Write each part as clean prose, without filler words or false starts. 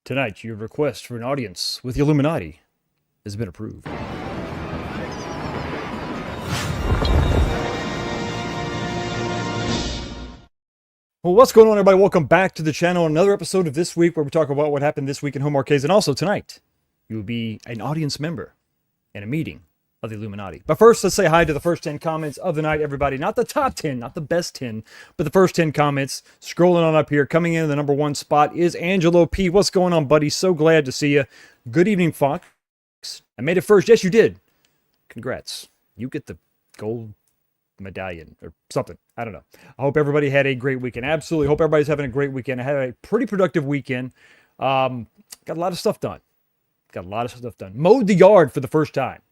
Tonight, your request for an audience with the Illuminati has been approved. Well, what's going on, everybody? Welcome back to the channel. Another episode of This Week, where we talk about what happened this week in home arcades. And also tonight, you will be an audience member in a meeting of the Illuminati. But first, let's say hi to the first 10 comments of the night, everybody. Not the top 10, not the best 10, but the first 10 comments. Scrolling on up here, coming in the number one spot is Angelo P. What's going on, buddy? So glad to see you. Good evening, Fox. I made it first. Yes, you did. Congrats. You get the gold medallion or something. I don't know. I hope everybody had a great weekend. Absolutely. Hope everybody's having a great weekend. I had a pretty productive weekend. Got a lot of stuff done. Mowed the yard for the first time.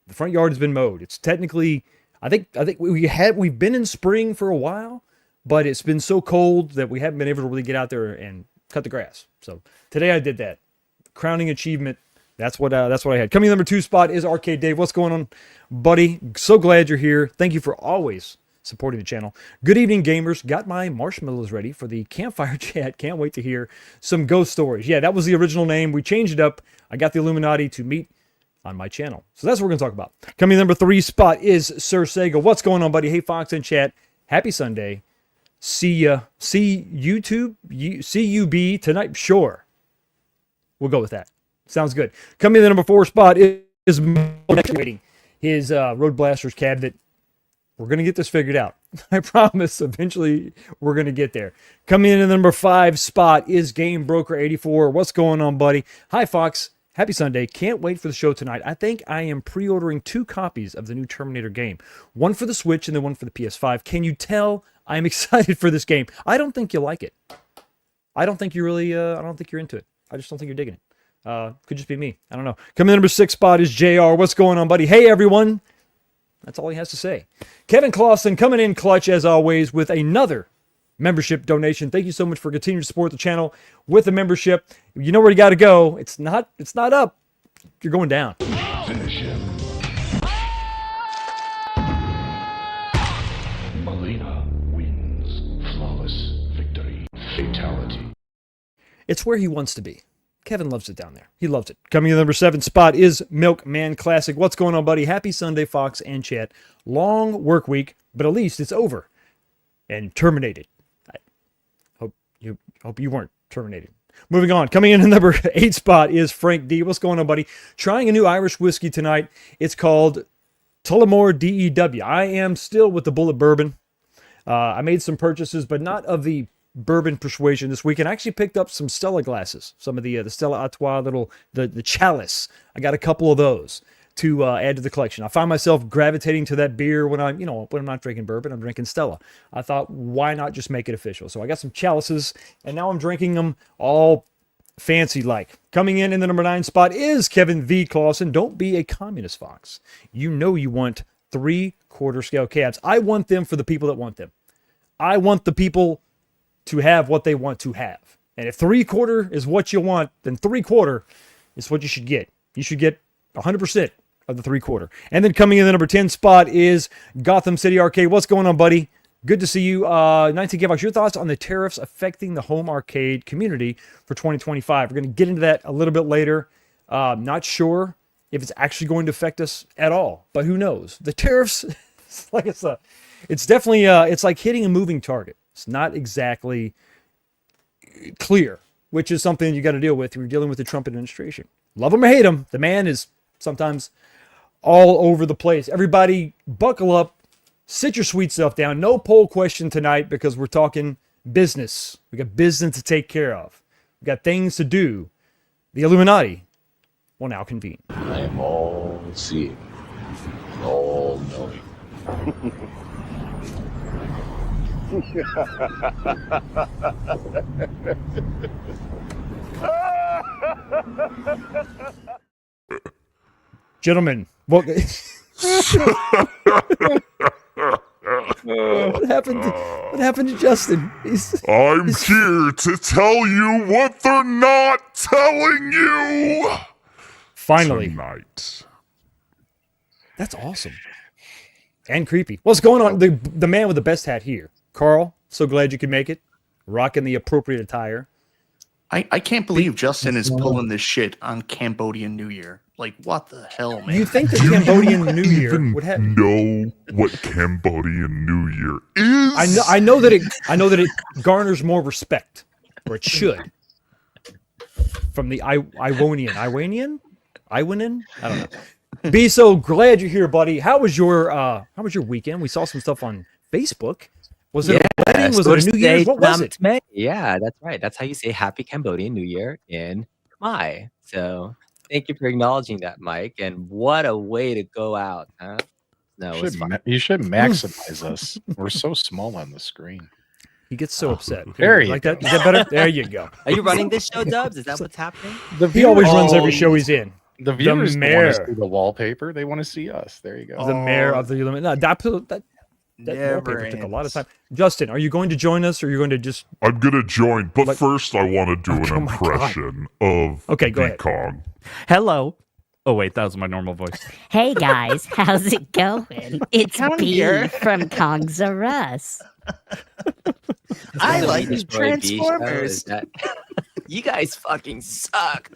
The front yard has been mowed. It's technically, I think we've been in spring for a while, but it's been so cold that we haven't been able to really get out there and cut the grass. So today I did that. Crowning achievement. That's what I had. Coming in number 2 spot is Arcade Dave. What's going on, buddy? So glad you're here. Thank you for always supporting the channel. Good evening, gamers. Got my marshmallows ready for the campfire chat. Can't wait to hear some ghost stories. Yeah, that was the original name. We changed it up. I got the Illuminati to meet on my channel. So that's what we're going to talk about. Coming in number 3 spot is Sir Sega. What's going on, buddy? Hey, Fox in chat. Happy Sunday. See YouTube. CUB tonight. Sure. We'll go with that. Sounds good. Coming in the number 4 spot is waiting his Road Blasters cabinet. We're going to get this figured out. I promise eventually we're going to get there. Coming in the number 5 spot is Game Broker 84. What's going on, buddy? Hi, Fox. Happy Sunday. Can't wait for the show tonight. I think I am pre-ordering 2 copies of the new Terminator game. One for the Switch and then one for the PS5. Can you tell I'm excited for this game? I don't think you'll like it. I don't think you really, I don't think you're into it. I just don't think you're digging it. Could just be me. I don't know. Coming in number 6 spot is JR. What's going on, buddy? Hey, everyone. That's all he has to say. Kevin Clausen coming in clutch, as always, with another membership donation. Thank you so much for continuing to support the channel with a membership. You know where you got to go. It's not up. You're going down. Finish him. Melina wins. Flawless victory. Fatality. It's where he wants to be. Kevin loves it down there. He loves it. Coming in the number 7 spot is Milkman Classic. What's going on, buddy? Happy Sunday, Fox and chat. Long work week, but at least it's over and terminated. I hope you weren't terminated. Moving on. Coming in the number 8 spot is Frank D. What's going on, buddy? Trying a new Irish whiskey tonight. It's called Tullamore DEW. I am still with the Bullet Bourbon. I made some purchases, but not of the bourbon persuasion this weekend. I actually picked up some Stella glasses, some of the Stella Artois the chalice. I got a couple of those to add to the collection. I find myself gravitating to that beer when I'm not drinking bourbon, I'm drinking Stella. I thought, why not just make it official? So I got some chalices, and now I'm drinking them all fancy like. Coming in the number 9 spot is Kevin V. Clausen. Don't be a communist, Fox. You know you want 3/4 scale cabs. I want them for the people that want them. I want the people to have what they want to have. And if 3/4 is what you want, then 3/4 is what you should get. You should get 100% of the 3/4. And then coming in the number 10 spot is Gotham City Arcade. What's going on, buddy? Good to see you. 19 Gavox, your thoughts on the tariffs affecting the home arcade community for 2025? We're going to get into that a little bit later. Not sure if it's actually going to affect us at all, but who knows? The tariffs, it's definitely, it's like hitting a moving target. It's not exactly clear, which is something you got to deal with when you're dealing with the Trump administration. Love him or hate him, the man is sometimes all over the place. Everybody buckle up, sit your sweet self down. No poll question tonight because we're talking business. We got business to take care of. We got things to do. The Illuminati will now convene. I am all seeing, all knowing. Gentlemen, what happened? What happened to Justin? I'm here to tell you what they're not telling you Finally. tonight. That's awesome. And creepy. What's going on? The man with the best hat here. Carl, so glad you could make it. Rocking the appropriate attire. I can't believe Justin is pulling this shit on Cambodian New Year. Like, what the hell, man? You think the Cambodian New Year Even would have? know what Cambodian New Year is? I know that it garners more respect, or it should, from the Iwanian. I don't know. B, so glad you're here, buddy. How was your weekend? We saw some stuff on Facebook. Was it a wedding? Was it a New Year's? What was it? Yeah, that's right. That's how you say Happy Cambodian New Year in Khmer. So thank you for acknowledging that, Mike. And what a way to go out, huh? No, it's fine. You should maximize us. We're so small on the screen. He gets so upset. There you like that. Is that better? There you go. Are you running this show, Dubs? Is that what's happening? He always runs every show he's in. The viewers don't want mayor. to see the wallpaper. They want to see us. There you go. The mayor of the Illuminati. That wallpaper took a lot of time. Justin, are you going to join us, or are you going to just? I'm gonna join, but Like- first I want to do Oh an my God. impression of Okay, go ahead. Kong. Hello. Oh wait, that was my normal voice. Hey guys, how's it going? It's Come B here. from Kongs R Us. I So like we destroyed B show, Transformers. is that- You guys fucking suck.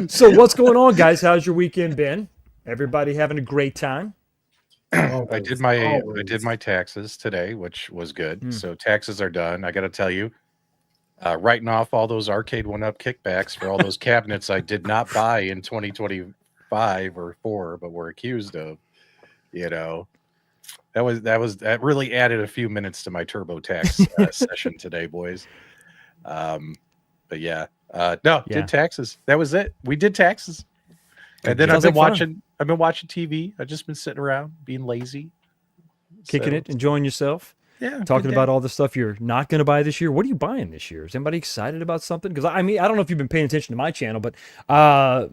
So what's going on, guys? How's your weekend been? Everybody having a great time? I did my taxes today, which was good. So taxes are done. I got to tell you, writing off all those arcade one-up kickbacks for all those cabinets I did not buy in 2025 or 4, but were accused of. You know, that really added a few minutes to my TurboTax session today, boys. But yeah, did taxes. That was it. We did taxes, and then Sounds I've like been watching TV. I've just been sitting around being lazy, Kicking it, enjoying yourself? Yeah, Talking about all the stuff you're not going to buy this year. What are you buying this year? Is anybody excited about something? Because I mean, I don't know if you've been paying attention to my channel, but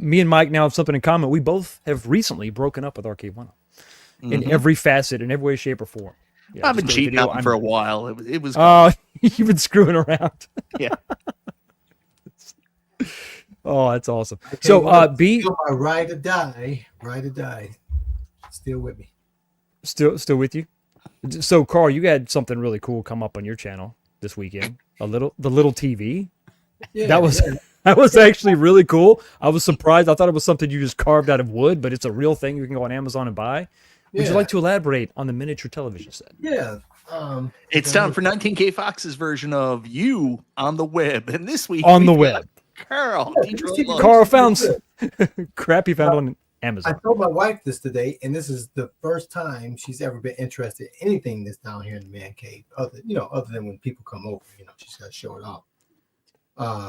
me and Mike now have something in common. We both have recently broken up with Arcade One in every facet, in every way, shape, or form. Yeah, I've been just a cheating video. on him for a while. It was. Oh, you've been screwing around. Yeah. Oh, that's awesome. So, B, Still my ride or die, still with me. still with you. So, Carl, you had something really cool come up on your channel this weekend. The little TV. Yeah, That was actually really cool. I was surprised. I thought it was something you just carved out of wood, but it's a real thing you can go on Amazon and buy. Would you Yeah. like to elaborate on the miniature television set? Yeah. It's time for 19K Fox's version of you on the web. And this week On the we've got web. Carl. Yeah, Detroit this Love. Carl found crap he found on I Amazon. told my wife this today, and this is the first time she's ever been interested in anything that's down here in the man cave, other than when people come over, she's got to show it off.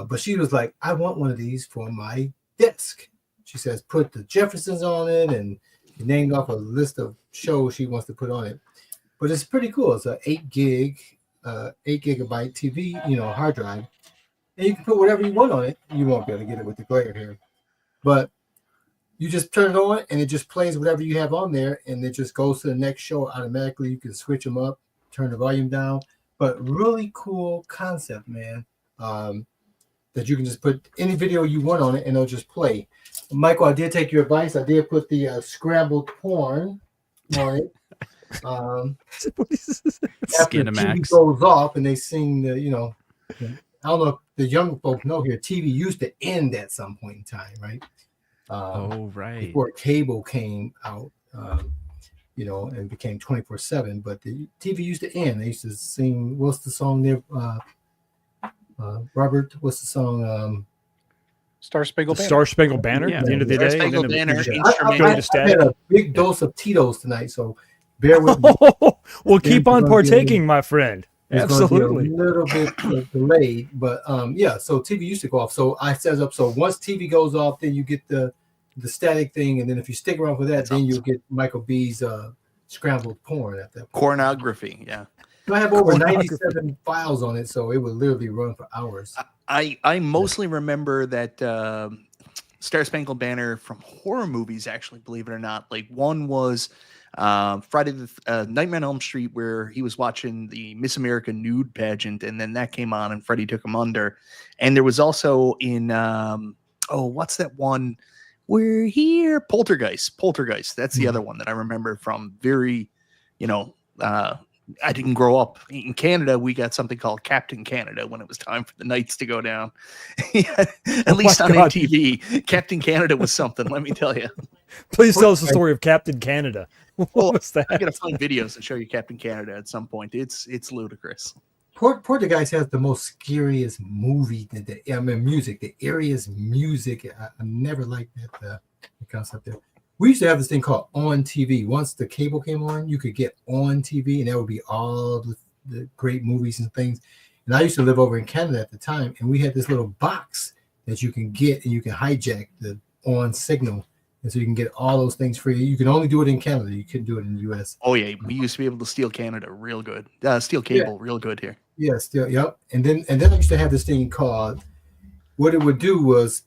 But she was like, I want one of these for my desk. She says, put the Jeffersons on it, and she named off a list of shows she wants to put on it. But it's pretty cool. It's a 8 gigabyte TV, hard drive. And you can put whatever you want on it. You won't be able to get it with the glare here. But you just turn it on and it just plays whatever you have on there, and it just goes to the next show automatically. You can switch them up, turn the volume down. But really cool concept, man. That you can just put any video you want on it and it'll just play. Michael, I did take your advice. I did put the scrambled porn on it. After the TV Skinamax. goes off and they sing the, I don't know if the young folks know here, TV used to end at some point in time, right? Oh right. Before cable came out, and became 24/7. But the TV used to end. They used to sing. What's the song there? Robert, what's the song? Star Spangled The Banner. Star Spangled Banner Yeah. at the end of the Star day. And then Spangled Banner, just instrumental. go to I static. had a big dose of Tito's tonight, so bear with me. Well, keep on Yeah, partaking, my friend. It's Absolutely. going to be a little bit delayed, but yeah. So TV used to go off. So I set up. So once TV goes off, then you get the static thing, and then if you stick around for that, then you'll get Michael B's scrambled porn at that point. Pornography, yeah. So I have over 97 files on it, so it would literally run for hours. I mostly remember that Star Spangled Banner from horror movies, actually, believe it or not. Like one was Friday the Nightmare on Elm Street, where he was watching the Miss America nude pageant, and then that came on, and Freddy took him under. And there was also in what's that one? We're here, Poltergeist. That's the other one that I remember from very, I didn't grow up in Canada. We got something called Captain Canada when it was time for the nights to go down. At least on MTV, Captain Canada was something. Let me tell you. Please tell us the story of Captain Canada. What was that? I'm gonna find videos and show you Captain Canada at some point. It's ludicrous. Poltergeist has the most scariest movie. Music, the eeriest music. I never liked that the concept there. We used to have this thing called On TV. Once the cable came on, you could get On TV, and that would be all the great movies and things. And I used to live over in Canada at the time, and we had this little box that you can get, and you can hijack the On signal, and so you can get all those things free. You can only do it in Canada. You couldn't do it in the U.S. Oh yeah, we used to be able to steal Canada real good. Steal cable real good here. Yeah, still, yep. And then I used to have this thing called. What it would do was,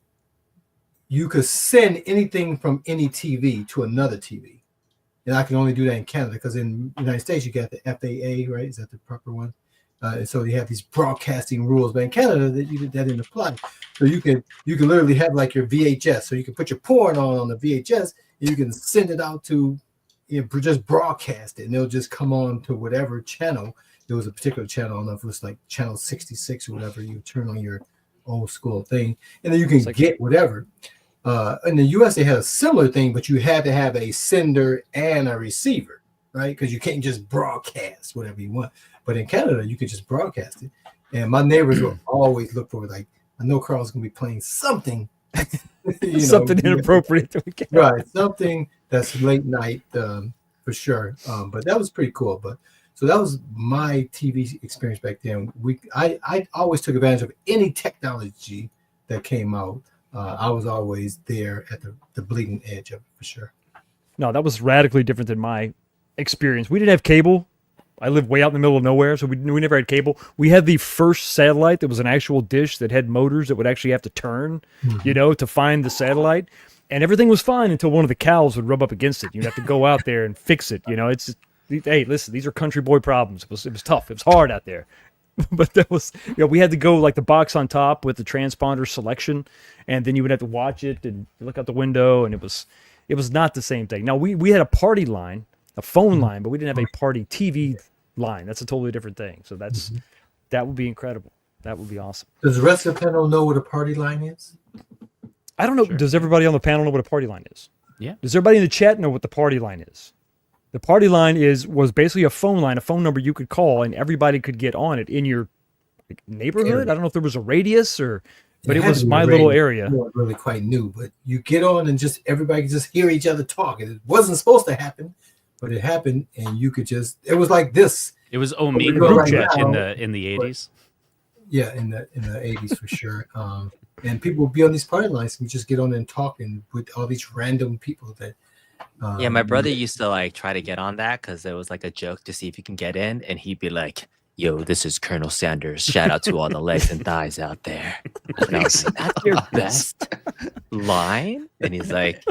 you could send anything from any TV to another TV. And I can only do that in Canada because in the United States, you got the FAA, right? Is that the proper one? And so you have these broadcasting rules. But in Canada, that didn't apply. So you can literally have like your VHS. So you can put your porn on the VHS, and you can send it out to, just broadcast it. And it'll just come on to whatever channel. There was a particular channel. I don't know if it was like channel 66 or whatever. You turn on your old school thing. And then you can get whatever. In the US, they had a similar thing, but you had to have a sender and a receiver, right? Because you can't just broadcast whatever you want. But in Canada, you could just broadcast it. And my neighbors will always look for, like, I know Carl's going to be playing something. Something inappropriate. Right. Something that's late night for sure. But that was pretty cool. But so that was my TV experience back then. I always took advantage of any technology that came out. I was always there at the bleeding edge of it for sure. No, that was radically different than my experience. We didn't have cable. I lived way out in the middle of nowhere, so we never had cable. We had the first satellite that was an actual dish that had motors that would actually have to turn, to find the satellite. And everything was fine until one of the cows would rub up against it. You'd have to go out there and fix it. It's hey, listen, these are country boy problems. It was tough. It was hard out there. But that was, we had to go like the box on top with the transponder selection, and then you would have to watch it and look out the window, and it was not the same thing. Now we had a party line, a phone line, but we didn't have a party TV line. That's a totally different thing. So that would be incredible. That would be awesome. Does the rest of the panel know what a party line is? I don't know. Sure. Does everybody on the panel know what a party line is? Yeah. Does everybody in the chat know what the party line is? The party line was basically a phone line, a phone number you could call, and everybody could get on it in your neighborhood. I don't know if there was a radius but it was my little area. It wasn't really quite new, but you get on and just everybody could just hear each other talk. It wasn't supposed to happen, but it happened, and you could just. It was like this. It was Omegle group chat in the 80s. Yeah, in the 80s for sure. And people would be on these party lines and just get on and talk with all these random people that. Yeah, my brother used to try to get on that because it was like a joke to see if you can get in, and he'd be like, "Yo, this is Colonel Sanders. Shout out to all the legs and thighs out there." And I was like, "That's your best line?" And he's like,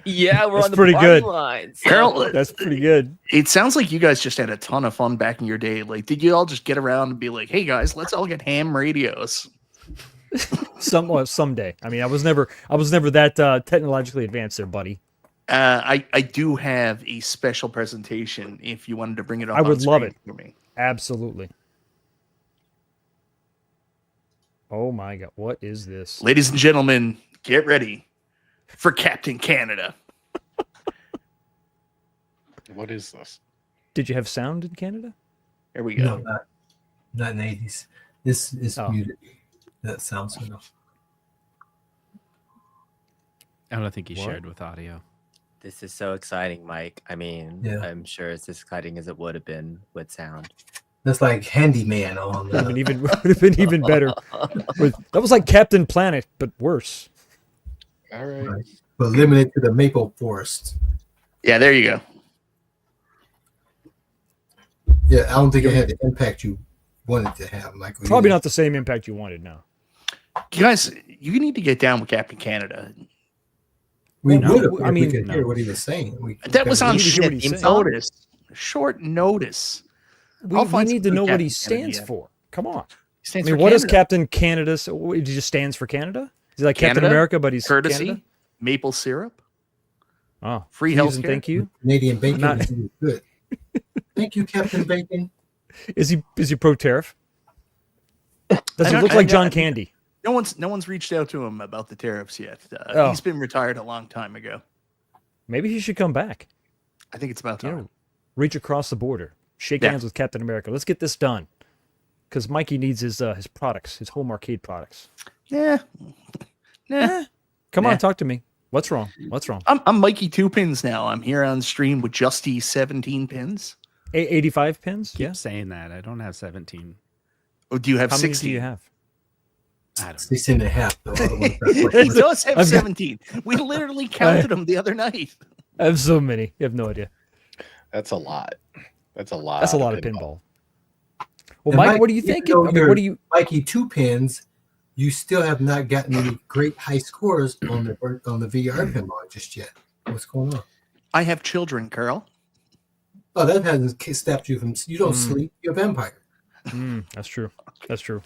"Yeah, we're on the pretty party good. line." So. Carol, that's pretty good. It sounds like you guys just had a ton of fun back in your day. Like, did you all just get around and be like, "Hey guys, let's all get ham radios"? Someday. I mean, I was never that technologically advanced there, buddy. I do have a special presentation if you wanted to bring it up. I would love it for me. Absolutely. Oh my God, what is this? Ladies and gentlemen, get ready for Captain Canada. What is this? Did you have sound in Canada? Here we go. No, not in the 80s. This is muted. That sounds enough. I don't think he shared with audio. This is so exciting, Mike. I mean, Yeah. I'm sure it's as exciting as it would have been with sound. That's like Handyman on Would have been even better. That was like Captain Planet, but worse. All right. Right. But limited to the maple forest. Yeah, there you go. Yeah, I don't think it had the impact you wanted to have, Michael. Probably not the same impact you wanted now. You guys, you need to get down with Captain Canada. We No, would have. I mean, we could hear what he was saying. That was on need to hear what he's short saying. notice. Short notice. We need to know what he stands for. Come on. He stands I mean, for what is Canada. Captain Canada? So he just stands for Canada? Is he like Captain Canada, America, but he's courtesy, Canada? maple syrup, Oh, free please and healthcare. thank you. Canadian bacon Not- is really good. Thank you, Captain Bacon. Is he pro tariff? Does he don't- look I like don't- John Candy? No one's reached out to him about the tariffs yet. Oh. He's been retired a long time ago. Maybe he should come back. I think it's about You time. know, reach across the border, shake Yeah. hands with Captain America. Let's get this done. Because Mikey needs his products, his home arcade products. Yeah. Nah. Come Nah. on, talk to me. What's wrong? What's wrong? I'm Mikey 2 pins now. I'm here on stream with Justy 17 pins. 85 pins? Keep Yeah. saying that. I don't have 17. Oh, do you have How many 16? do you have? I don't. 6.5. The other one's He does have I've got- 17. We literally counted them the other night. I have so many. You have no idea. That's a lot. That's a lot. That's a lot of pinball. Well, And Mike, Mike, what do you even think? though I mean, you're what do you? Mikey 2 pins, you still have not gotten any great high scores on the VR pinball just yet. What's going on? I have children, Carl. Oh, that hasn't stopped you from. You don't sleep. You're a vampire. That's true. That's true.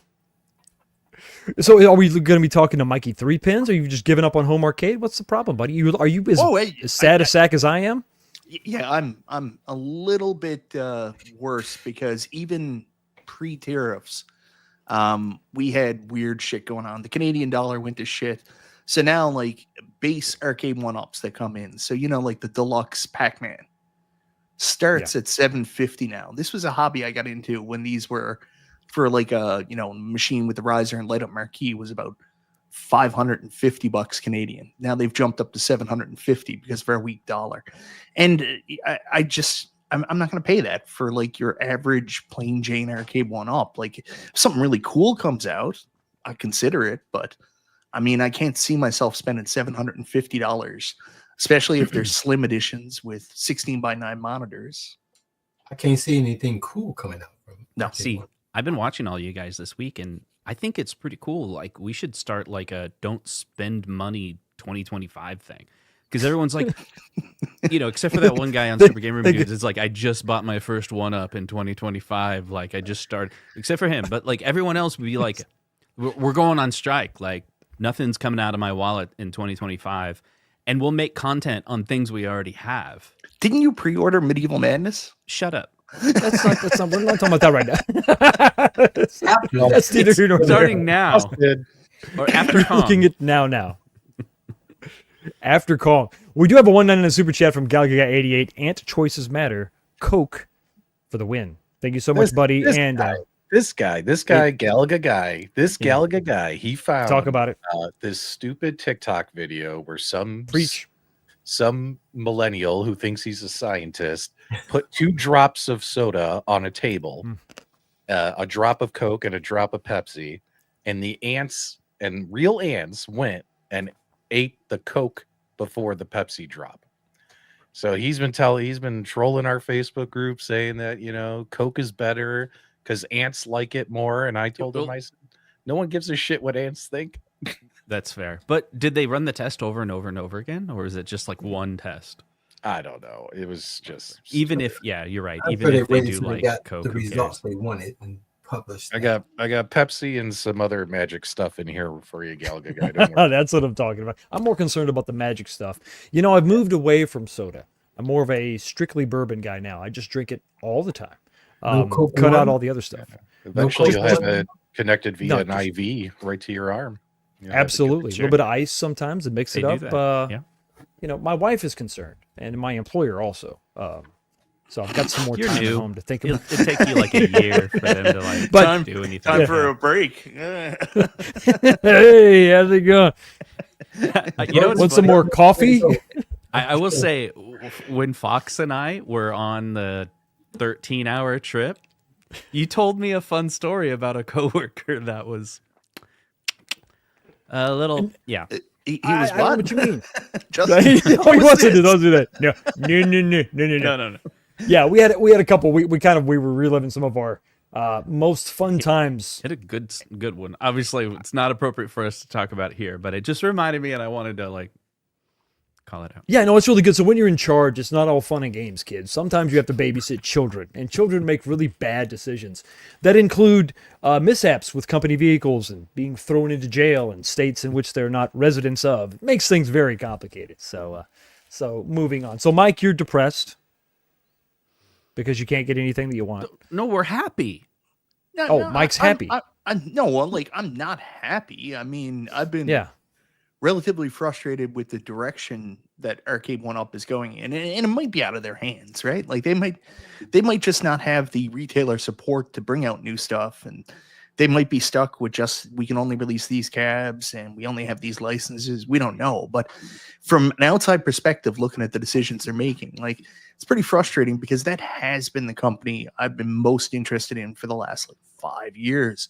So, are we going to be talking to Mikey 3 pins? Or are you just giving up on home arcade? What's the problem, buddy? Are you as, Oh, hey, as sad a sack as I am? Yeah, I'm a little bit worse because even pre-tariffs, we had weird shit going on. The Canadian dollar went to shit. So now, like, base arcade 1-ups that come in. So, like the deluxe Pac-Man starts at $750 now. This was a hobby I got into when these were for like a, machine with the riser and light up marquee was about $550 Canadian. Now they've jumped up to $750 because of our weak dollar. And I'm not going to pay that for like your average plain Jane arcade 1-up. Like if something really cool comes out, I consider it, but I mean, I can't see myself spending $750, especially if there's slim editions with 16:9 monitors. I can't see anything cool coming out from. No. See, I've been watching all you guys this week, and I think it's pretty cool. Like, we should start like a "Don't Spend Money" 2025 thing, because everyone's like, except for that one guy on Super Gamer Reviews, it's like, I just bought my first 1-up in 2025. Like, I just started, except for him. But like everyone else would be like, we're going on strike. Like, nothing's coming out of my wallet in 2025, and we'll make content on things we already have. Didn't you pre-order Medieval Madness? Shut up. That's not. We're not talking about that right now. That's neither here nor there. Starting now, or after Kong. Looking at now. After Kong. We do have a 199 super chat from Galgaga88. Ant choices matter. Coke for the win. Thank you so much, buddy. This And guy, Galaga guy, he found talk about it. This stupid TikTok video where some millennial who thinks he's a scientist put 2 drops of soda on a table, a drop of Coke and a drop of Pepsi, and the ants and real ants went and ate the Coke before the Pepsi drop. So he's been trolling our Facebook group saying that, Coke is better because ants like it more. And I told him, I said, no one gives a shit what ants think. That's fair. But did they run the test over and over and over again? Or is it just like one test? I don't know. It was just even if, yeah, you're right. I'm Even sure if they waited do till like got Coke, the who results cares? they wanted and published. I got Pepsi and some other magic stuff in here for you, Galaga guy. Don't worry. That's what I'm talking about. I'm more concerned about the magic stuff. I've moved away from soda. I'm more of a strictly bourbon guy now. I just drink it all the time. Coke Cut out One? all the other stuff. Eventually, you'll Coke have it connected via No, an IV right to your arm. You'll have to get Absolutely. A the little bit of ice sometimes to mix They it do up. that, yeah. My wife is concerned, and my employer also. So I've got some more You're time new. at home to think It'll, about. it'll take you like a year for them to like But- do anything. Time for a break. Hey, how's it going? You know what's Want some funny? more coffee? I will say, when Fox and I were on the 13-hour trip, You told me a fun story about a coworker that was a little, yeah. He was I don't know what? what you mean. Justin, No, what he was wasn't. this? Don't do that. No. Yeah, we had a couple. We were reliving some of our most fun times. Hit a good one. Obviously, it's not appropriate for us to talk about here, but it just reminded me, and I wanted to like call it out. Yeah, no, it's really good. So when you're in charge, it's not all fun and games, kids. Sometimes you have to babysit children, and children make really bad decisions that include mishaps with company vehicles and being thrown into jail in states in which they're not residents of. It makes things very complicated. So moving on. So Mike, you're depressed because you can't get anything that you want. No, we're happy. Mike's happy. I'm not happy. I mean, I've been relatively frustrated with the direction that Arcade 1-Up is going in, and it might be out of their hands, right? Like they might just not have the retailer support to bring out new stuff, and they might be stuck with just, we can only release these cabs and we only have these licenses. We don't know. But from an outside perspective, looking at the decisions they're making, like, it's pretty frustrating because that has been the company I've been most interested in for the last like 5 years.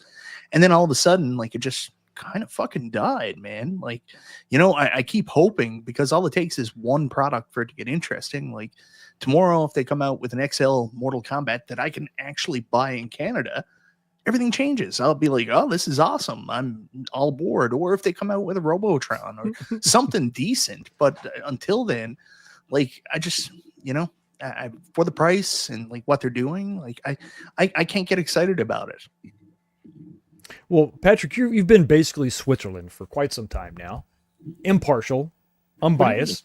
And then all of a sudden, like, it just kind of fucking died, man. Like, you know, I keep hoping, because all it takes is one product for it to get interesting. Like tomorrow, if they come out with an XL Mortal Kombat that I can actually buy in Canada, everything changes. I'll be like, oh, this is awesome. I'm all aboard. Or if they come out with a Robotron or something decent. But until then, like, I just, you know, I for the price and like what they're doing, like I can't get excited about it. Well, Patrick, you've been basically Switzerland for quite some time now. Impartial, unbiased.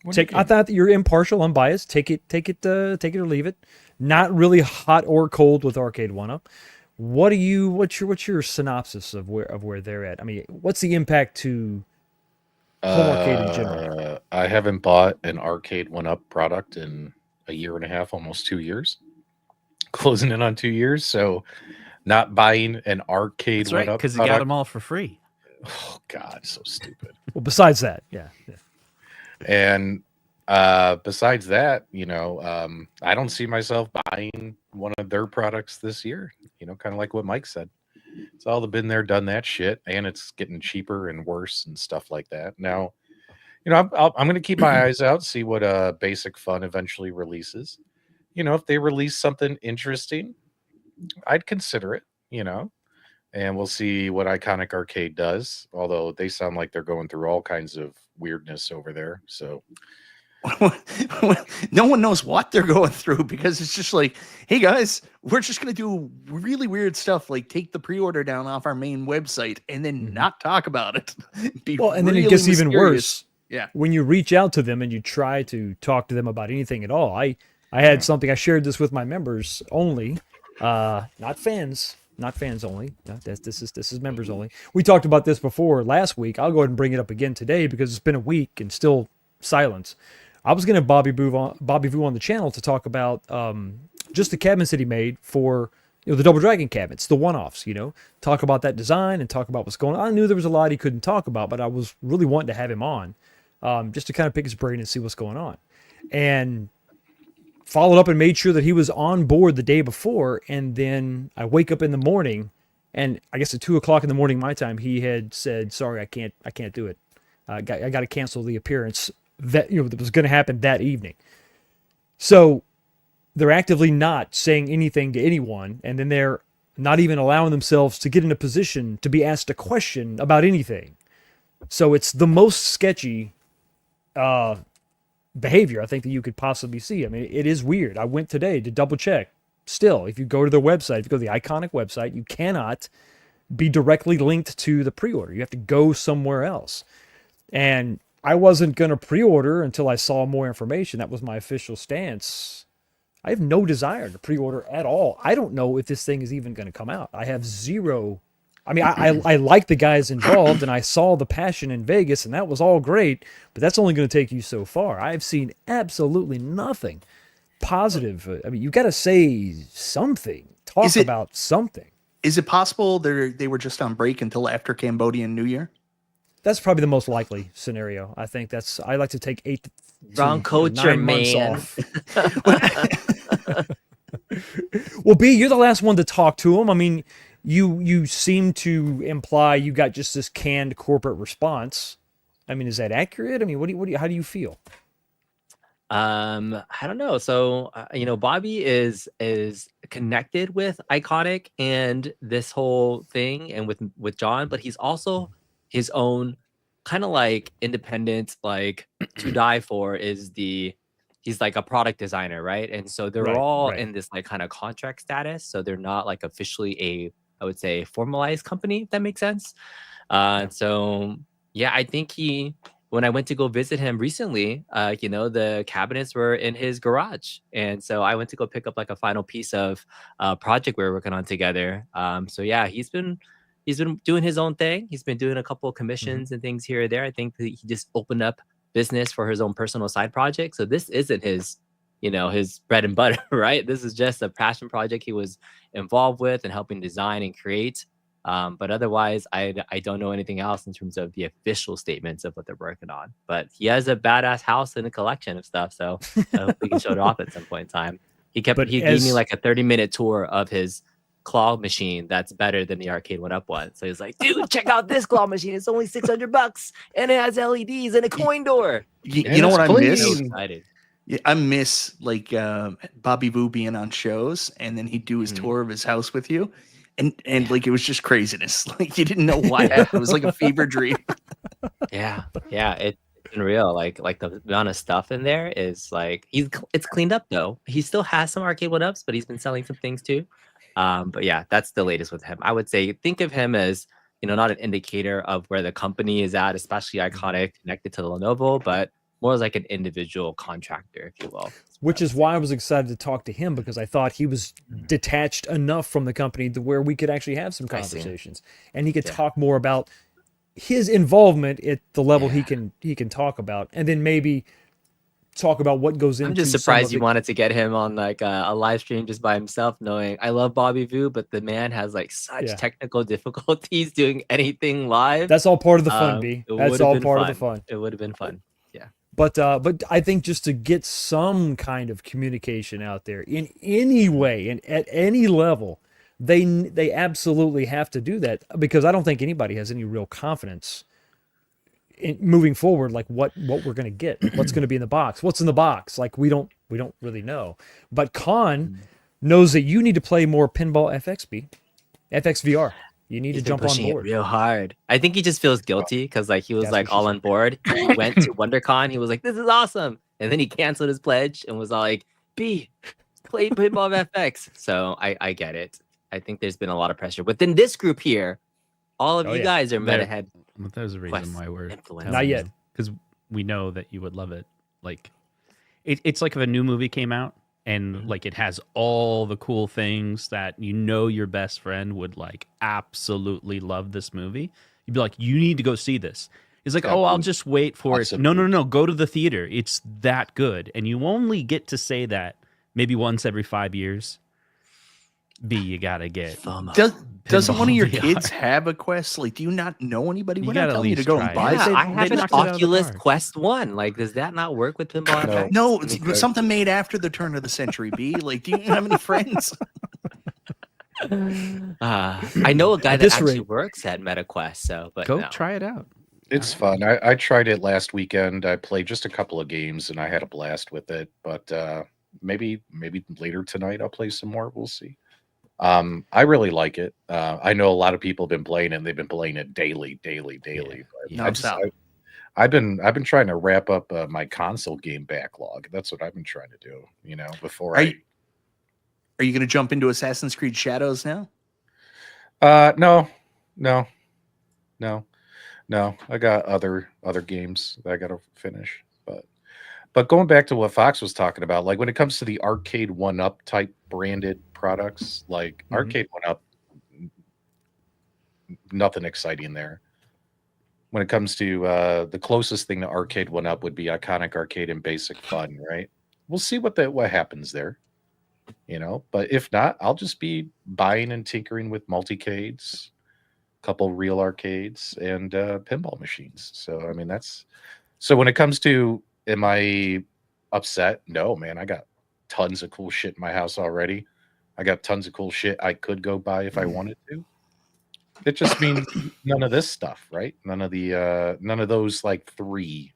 I thought that you're impartial, unbiased. Take it or leave it. Not really hot or cold with Arcade 1-Up. What's your synopsis of where they're at? I mean, what's the impact to home arcade in general? I haven't bought an Arcade 1-Up product in a year and a half, almost 2 years. Closing in on 2 years, so not buying an Arcade 1-Up product. Because you got them all for free. Oh God, so stupid. Well, besides that, yeah. And besides that, you know, I don't see myself buying one of their products this year. You know, kind of like what Mike said. It's all the been there, done that shit, and it's getting cheaper and worse and stuff like that. Now, you know, I'm going to keep my eyes out, see what Basic Fun eventually releases. You know, if they release something interesting, I'd consider it. You know, and we'll see what Iconic Arcade does. Although they sound like they're going through all kinds of weirdness over there, so. No one knows what they're going through, because it's just like, hey guys, we're just going to do really weird stuff, like take the pre-order down off our main website and then not talk about it. And then it gets even worse. Yeah. When you reach out to them and you try to talk to them about anything at all. I had something, I shared this with my members only, not fans only. This is members only. We talked about this before last week. I'll go ahead and bring it up again today because it's been a week and still silence. I was going to have Bobby Vu on the channel to talk about just the cabinets that he made for, you know, the Double Dragon cabinets, the one-offs, you know, talk about that design and talk about what's going on. I knew there was a lot he couldn't talk about, but I was really wanting to have him on just to kind of pick his brain and see what's going on. And followed up and made sure that he was on board the day before. And then I wake up in the morning, and I guess at 2:00 in the morning my time, he had said, sorry, I can't do it. I got to cancel the appearance that, you know, that was going to happen that evening. So they're actively not saying anything to anyone, and then they're not even allowing themselves to get in a position to be asked a question about anything. So it's the most sketchy behavior I think that you could possibly see. I mean, it is weird. I went today to double check. Still, if you go to their website, if you go to the Iconic website, you cannot be directly linked to the pre-order. You have to go somewhere else. And I wasn't going to pre-order until I saw more information. That was my official stance. I have no desire to pre-order at all. I don't know if this thing is even going to come out. I have zero. I mean, I like the guys involved, and I saw the passion in Vegas, and that was all great, but that's only going to take you so far. I've seen absolutely nothing positive. I mean, you got to say something. Talk about something. Is it possible they were just on break until after Cambodian New Year? That's probably the most likely scenario. I think I like to take 8 to Wrong culture, 9 months man. off. Well, B, you're the last one to talk to him. I mean, you seem to imply you got just this canned corporate response. I mean, is that accurate? I mean, how do you feel? I don't know. So Bobby is connected with Iconic and this whole thing, and with John, but he's also his own kind of like independent, like to die for he's like a product designer, right? And so they're all in this like kind of contract status, so they're not like officially I would say formalized company, if that makes sense. So yeah, I think when I went to go visit him recently, the cabinets were in his garage. And so I went to go pick up like a final piece of project we were working on together. So yeah, he's been doing his own thing. He's been doing a couple of commissions and things here or there. I think that he just opened up business for his own personal side project. So this isn't his bread and butter, right? This is just a passion project he was involved with and helping design and create. But otherwise, I don't know anything else in terms of the official statements of what they're working on. But he has a badass house and a collection of stuff, so I hope we can show it off at some point in time. He gave me like a 30-minute tour of his claw machine that's better than the arcade one up one. So he's like, dude, check out this claw machine. It's only $600 and it has LEDs and a coin door. You know what I miss? So excited. Yeah, I miss like Bobby Boo being on shows and then he'd do his tour of his house with you. And like it was just craziness. Like you didn't know what happened. It was like a fever dream. Yeah, it's been real. Like the amount of stuff in there is like it's cleaned up though. He still has some arcade one-ups, but he's been selling some things too. But yeah, that's the latest with him. I would say think of him as not an indicator of where the company is at, especially Iconic connected to the Lenovo, but more as like an individual contractor, if you will. Which is why I was excited to talk to him, because I thought he was detached enough from the company to where we could actually have some conversations, and he could talk more about his involvement at the level he can talk about, and then maybe talk about what goes into. I'm just surprised you wanted to get him on like a live stream just by himself, knowing I love Bobby Vu, but the man has like such technical difficulties doing anything live. That's all part of the fun, B. That's all part of the fun. It would have been fun. But I think just to get some kind of communication out there in any way and at any level, they absolutely have to do that, because I don't think anybody has any real confidence in moving forward. Like what we're going to get, what's going to be in the box, what's in the box. Like we don't really know. But Con knows that you need to play more Pinball FXVR. You need to jump on board real hard. I think he just feels guilty because like he was like all on board. He went to WonderCon. He was like, "This is awesome," and then he canceled his pledge and was all like, "B, play Pinball FX." So I get it. I think there's been a lot of pressure within this group here. All of you guys are meta head. There's a reason why we're not yet, because we know that you would love it. Like it's like if a new movie came out and like it has all the cool things that your best friend would like absolutely love this movie. You'd be like, you need to go see this. It's like, oh, I'll just wait for it. No, go to the theater. It's that good. And you only get to say that maybe once every 5 years. B, you gotta get. Doesn't one of your kids have a Quest? Like, do you not know anybody? We're not telling you to go and buy it. I have an Oculus Quest 1. Like, does that not work with Pinball FX? No, it's something made after the turn of the century, B. Like, do you have any friends? I know a guy that actually works at MetaQuest, so but go try it out. It's fun. I tried it last weekend. I played just a couple of games and I had a blast with it. But maybe later tonight I'll play some more. We'll see. I really like it. I know a lot of people have been playing it and they've been playing it daily. I've been trying to wrap up my console game backlog. That's what I've been trying to do, before Are you going to jump into Assassin's Creed Shadows now? No. I got other games that I got to finish, but going back to what Fox was talking about, like when it comes to the Arcade 1-Up type branded products, like Arcade 1-Up, nothing exciting there. When it comes to the closest thing to Arcade 1-Up would be Iconic Arcade and Basic Fun, right? We'll see what happens there, But if not, I'll just be buying and tinkering with multicades, a couple real arcades, and pinball machines. So I mean, so when it comes to, am I upset? No, man, I got tons of cool shit in my house already. I got tons of cool shit I could go buy if I wanted to. It just means none of this stuff, right? None of those like 3,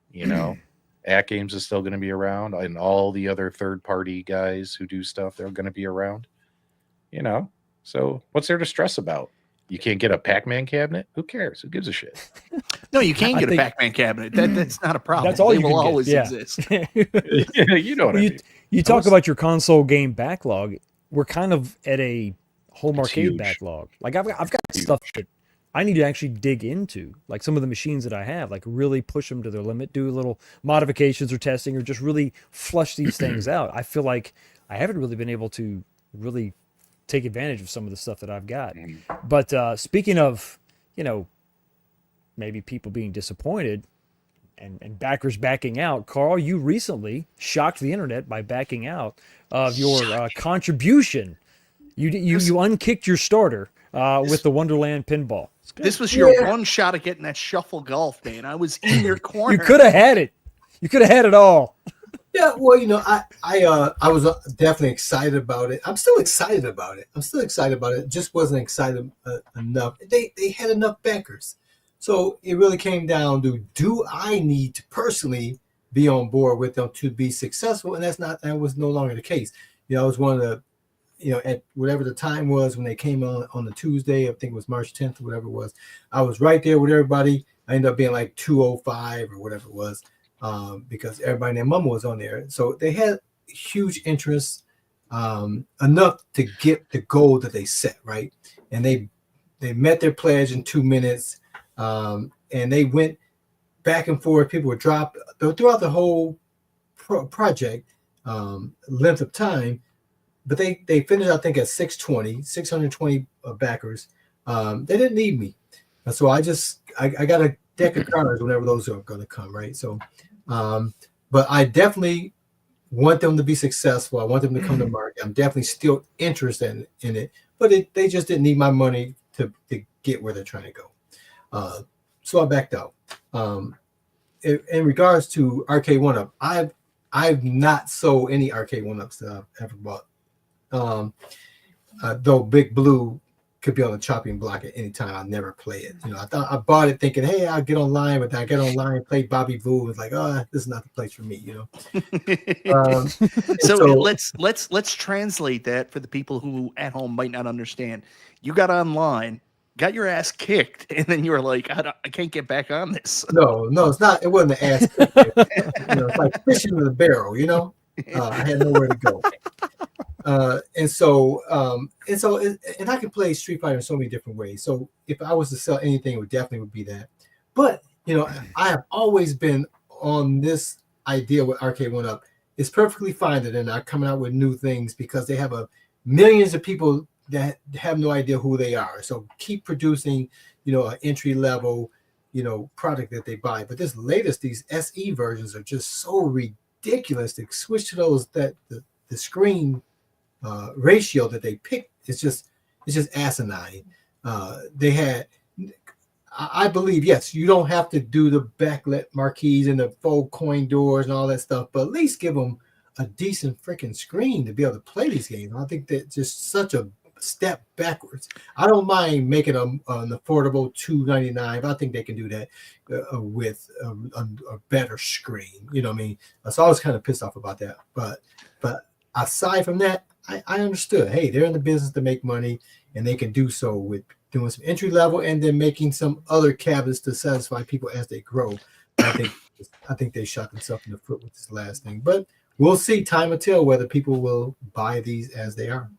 At Games is still going to be around, and all the other third-party guys who do stuff, they're going to be around. So what's there to stress about? You can't get a Pac-Man cabinet? Who cares? Who gives a shit? No, you can get a Pac-Man cabinet. That's not a problem. That's all they you will can always get. exist. You know what I mean. You talk about your console game backlog. We're kind of at a home arcade huge. backlog. Like I've got stuff that I need to actually dig into, like some of the machines that I have, like really push them to their limit, do little modifications or testing, or just really flush these things out. I feel like I haven't really been able to really take advantage of some of the stuff that I've got. But speaking of, maybe people being disappointed and backers backing out, Carl, you recently shocked the internet by backing out of your contribution. You unkicked your starter with the Wonderland pinball. This was your one shot at getting that shuffle golf, man. I was in your corner. You could have had it. You could have had it all. Yeah, well, I was definitely excited about it. I'm still excited about it. Just wasn't excited enough. They had enough backers. So it really came down to, do I need to personally be on board with them to be successful? And that was no longer the case. I was one of the, at whatever the time was when they came on the Tuesday, I think it was March 10th or whatever it was. I was right there with everybody. I ended up being like 205 or whatever it was, because everybody and their mama was on there. So they had huge interest, enough to get the goal that they set, right? And they met their pledge in 2 minutes. And they went back and forth. People were dropped throughout the whole project length of time, but they finished, I think, at 620 backers. They didn't need me, so I got a deck of cards whenever those are going to come, right? So, but I definitely want them to be successful. I want them to come to market. I'm definitely still interested in it, but they just didn't need my money to get where they're trying to go. So I backed out. In regards to Arcade 1-Up, I've not sold any Arcade 1-Ups that I've ever bought. Though Big Blue could be on the chopping block at any time, I never play it. I bought it thinking, hey, I'll get online, but then I get online and play Bobby Voo. It's like, this is not the place for me, So let's translate that for the people who at home might not understand. You got online, got your ass kicked, and then you were like, I can't get back on this. No, it's not. It wasn't an ass kick. It's like fishing in a barrel. I had nowhere to go. And I can play Street Fighter in so many different ways. So if I was to sell anything, it would definitely be that. But I have always been on this idea with Arcade 1-Up. It's perfectly fine that they're not coming out with new things, because they have millions of people that have no idea who they are. So keep producing, an entry level, product that they buy. But these SE versions are just so ridiculous. To switch to those, that the screen ratio that they picked is just asinine. I believe, yes, you don't have to do the backlit marquees and the faux coin doors and all that stuff, but at least give them a decent freaking screen to be able to play these games. I think that's just such a step backwards. I don't mind making an affordable $299, but I think they can do that with a better screen. You know what I mean? So I was kind of pissed off about that. But aside from that, I understood. Hey, they're in the business to make money, and they can do so with doing some entry level and then making some other cabinets to satisfy people as they grow. I think they shot themselves in the foot with this last thing. But we'll see. Time will tell whether people will buy these as they are.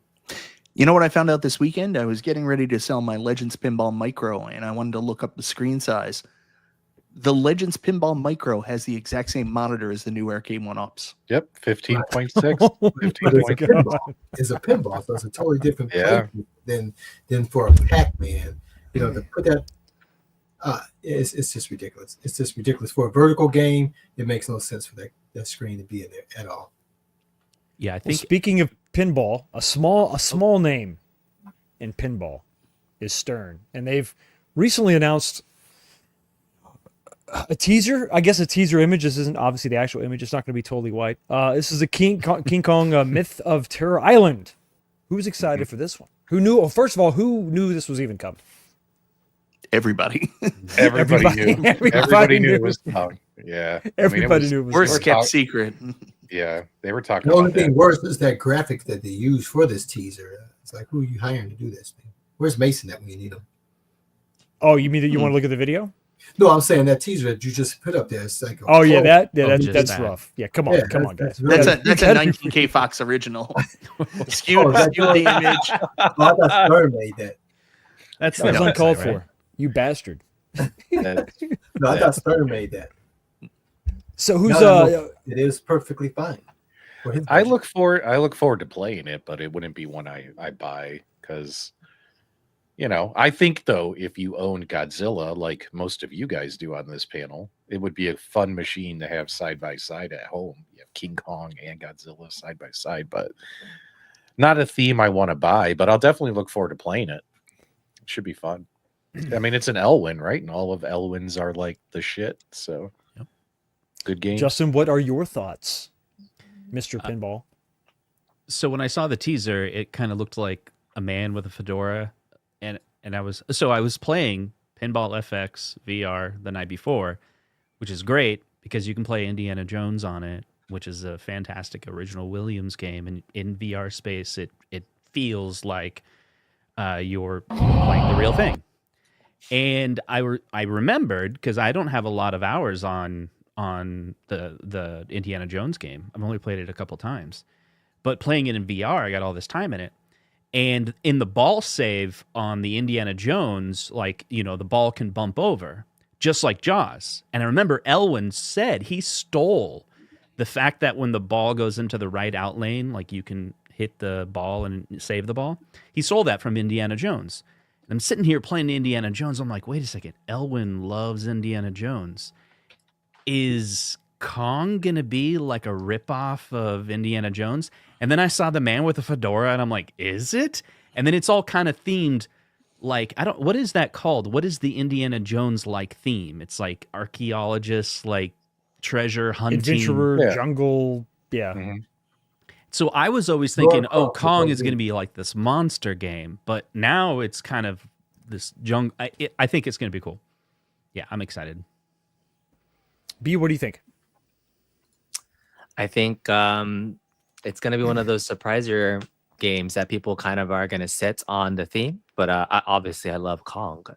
You know what I found out this weekend? I was getting ready to sell my Legends Pinball Micro, and I wanted to look up the screen size. The Legends Pinball Micro has the exact same monitor as the new Arcade 1-Ups. Yep, 15.6. 15.6. It's a pinball, so it's a totally different play than for a Pac-Man. To put that, it's just ridiculous. It's just ridiculous for a vertical game. It makes no sense for that screen to be in there at all. Yeah, I think. Speaking of pinball, a small name in pinball is Stern, and they've recently announced a teaser. I guess a teaser image. This isn't obviously the actual image. It's not going to be totally white. This is a King Kong Myth of Terror Island. Who's excited for this one? Who knew? Well, first of all, who knew this was even coming? Everybody. Everybody knew. Everybody knew it was coming. Yeah. Everybody knew it was Worst coming. kept secret. Yeah, they were talking The only about thing that. worse is that graphic that they use for this teaser. It's like, who are you hiring to do this? Man? Where's Mason that we need him? Oh, you mean that you want to look at the video? No, I'm saying that teaser that you just put up there. It's like, Oh yeah, just that's that. rough. Yeah, come on, come on, guys. really- That's a 19K Fox original. skewed the image. I thought Stern made that. That's That was the uncalled website, right? for. You bastard. That- No, I thought Stern made that. So who's No, it is perfectly fine. For his I budget. look forward to playing it, but it wouldn't be one I buy because I think though if you own Godzilla like most of you guys do on this panel, it would be a fun machine to have side by side at home. You have King Kong and Godzilla side by side, but not a theme I want to buy, but I'll definitely look forward to playing it. It should be fun. I mean, it's an Elwyn, right? And all of Elwyns are like the shit. So good game. Justin, what are your thoughts, Mr. Pinball? So when I saw the teaser, it kind of looked like a man with a fedora, and I was playing Pinball FX VR the night before, which is great because you can play Indiana Jones on it, which is a fantastic original Williams game, and in VR space, it feels like you're playing the real thing. And I remembered because I don't have a lot of hours on the Indiana Jones game. I've only played it a couple times. But playing it in VR, I got all this time in it. And in the ball save on the Indiana Jones, the ball can bump over, just like Jaws. And I remember Elwyn said he stole the fact that when the ball goes into the right out lane, you can hit the ball and save the ball. He stole that from Indiana Jones. And I'm sitting here playing Indiana Jones. I'm like, wait a second. Elwyn loves Indiana Jones. Is Kong going to be like a ripoff of Indiana Jones? And then I saw the man with the fedora and I'm like, is it? And then it's all kind of themed what is that called? What is the Indiana Jones theme? It's like archaeologists, treasure hunting. Adventurer, jungle. Yeah. Mm-hmm. So I was always thinking, Kong is going to be like this monster game, but now it's kind of this jungle. I think it's going to be cool. Yeah, I'm excited. B, what do you think? I think it's going to be one of those surpriser games that people kind of are going to sit on the theme. But obviously, I love Kong. So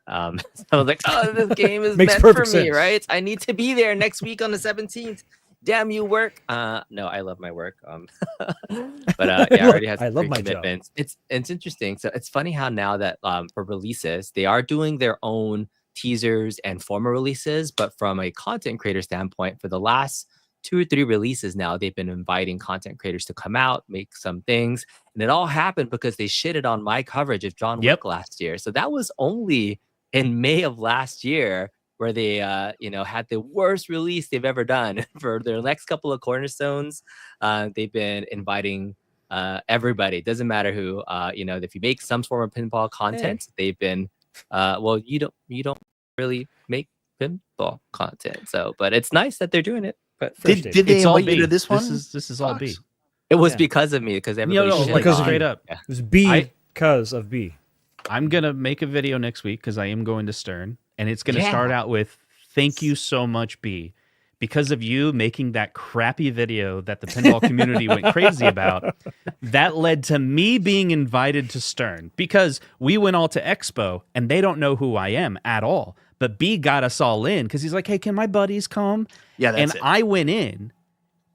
I was like, this game is meant for me, right? I need to be there next week on the 17th. Damn you, work. No, I love my work. But I already have some commitments. It's interesting. So it's funny how now that for releases, they are doing their own teasers and formal releases, but from a content creator standpoint, for the last 2 or 3 releases now, they've been inviting content creators to come out, make some things, and it all happened because they shitted on my coverage of John Wick last year. So that was only in May of last year where they had the worst release they've ever done. For their next couple of cornerstones, they've been inviting everybody. It doesn't matter who. If you make some form of pinball content, they've been you don't really make pinball content. So, but it's nice that they're doing it. But did they invite you to this one? This is all B. It was because of me, because everybody because straight up. It was B because of B. I'm gonna make a video next week because I am going to Stern, and it's gonna start out with thank you so much, B. Because of you making that crappy video that the pinball community went crazy about, that led to me being invited to Stern because we went all to Expo and they don't know who I am at all. But B got us all in because he's like, hey, can my buddies come? Yeah, that's and I went in,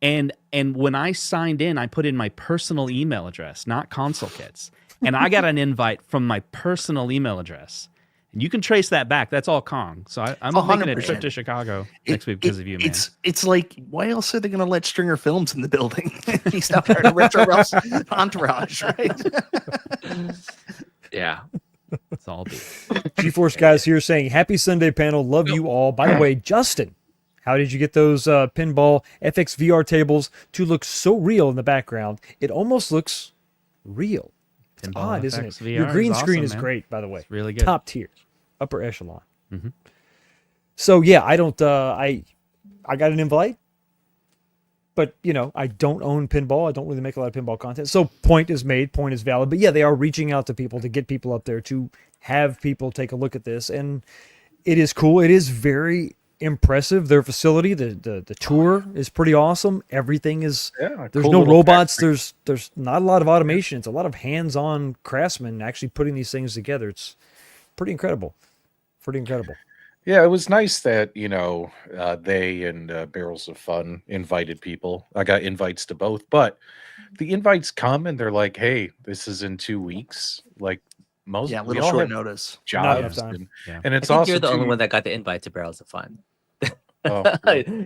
and when I signed in, I put in my personal email address, not console kits. And I got an invite from my personal email address. And you can trace that back. That's all Kong. So I'm making a trip to Chicago next week because of you, man. It's like, why else are they going to let Stringer Films in the building? He's not part of Retro Ralph's entourage, right? Yeah. It's all B. GeForce guys here saying, happy Sunday panel. Love you all. By the way, Justin, how did you get those Pinball FX VR tables to look so real in the background? It almost looks real. It's Pinball odd, isn't FX it? VR Your green is screen awesome, is man. great, by the way. It's really good. Top tier. Upper echelon. Mhm. So, yeah, I don't... I got an invite. but you know, I don't own pinball. I don't really make a lot of pinball content. So point is made, point is valid. But yeah, they are reaching out to people to get people up there to have people take a look at this, and it is cool. It is very impressive. Their facility, the tour is pretty awesome. Everything is there's cool no little robots. factory. There's not a lot of automation. It's a lot of hands-on craftsmen actually putting these things together. It's pretty incredible. Pretty incredible. Yeah, it was nice that, you know, they and Barrels of Fun invited people. I got invites to both, but the invites come and they're like, "Hey, this is in 2 weeks." Like most, Yeah, we little all short have notice. Not enough jobs, time. and I it's think also you're the only too- one that got the invite to Barrels of Fun. Oh,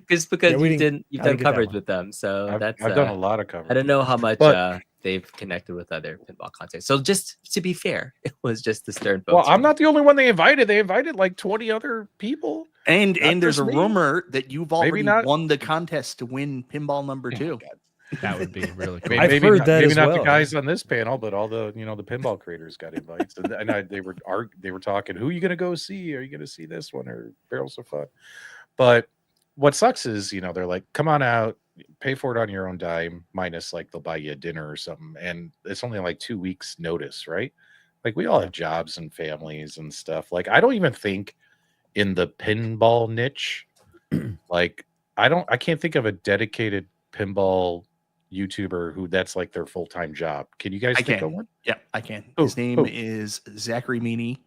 Just because Yeah, we you've didn't- done I didn't get that coverage one. with them, so I've that's done a lot of coverage. I don't know how much But- they've connected with other pinball content. So just to be fair, it was just the Stern folks. Well, I'm from- not the only one they invited. They invited like 20 other people. And Not there's a just me. rumor that you've already not- won the contest to win pinball number 2. That would be really I cool. mean, I've maybe heard not, that maybe as not well. the guys on this panel, but all the the pinball creators got invites, and they were talking. Who are you going to go see? Are you going to see this one or Barrels of Fun? But what sucks is they're like, come on out, pay for it on your own dime, minus like they'll buy you a dinner or something, and it's only like 2 weeks notice, right? Like we all have jobs and families and stuff. Like I don't even think in the pinball niche, like I can't think of a dedicated pinball YouTuber who that's like their full-time job. Can you guys I think can. of one? Yeah, I can. Who? His name Who? is Zachary Meany.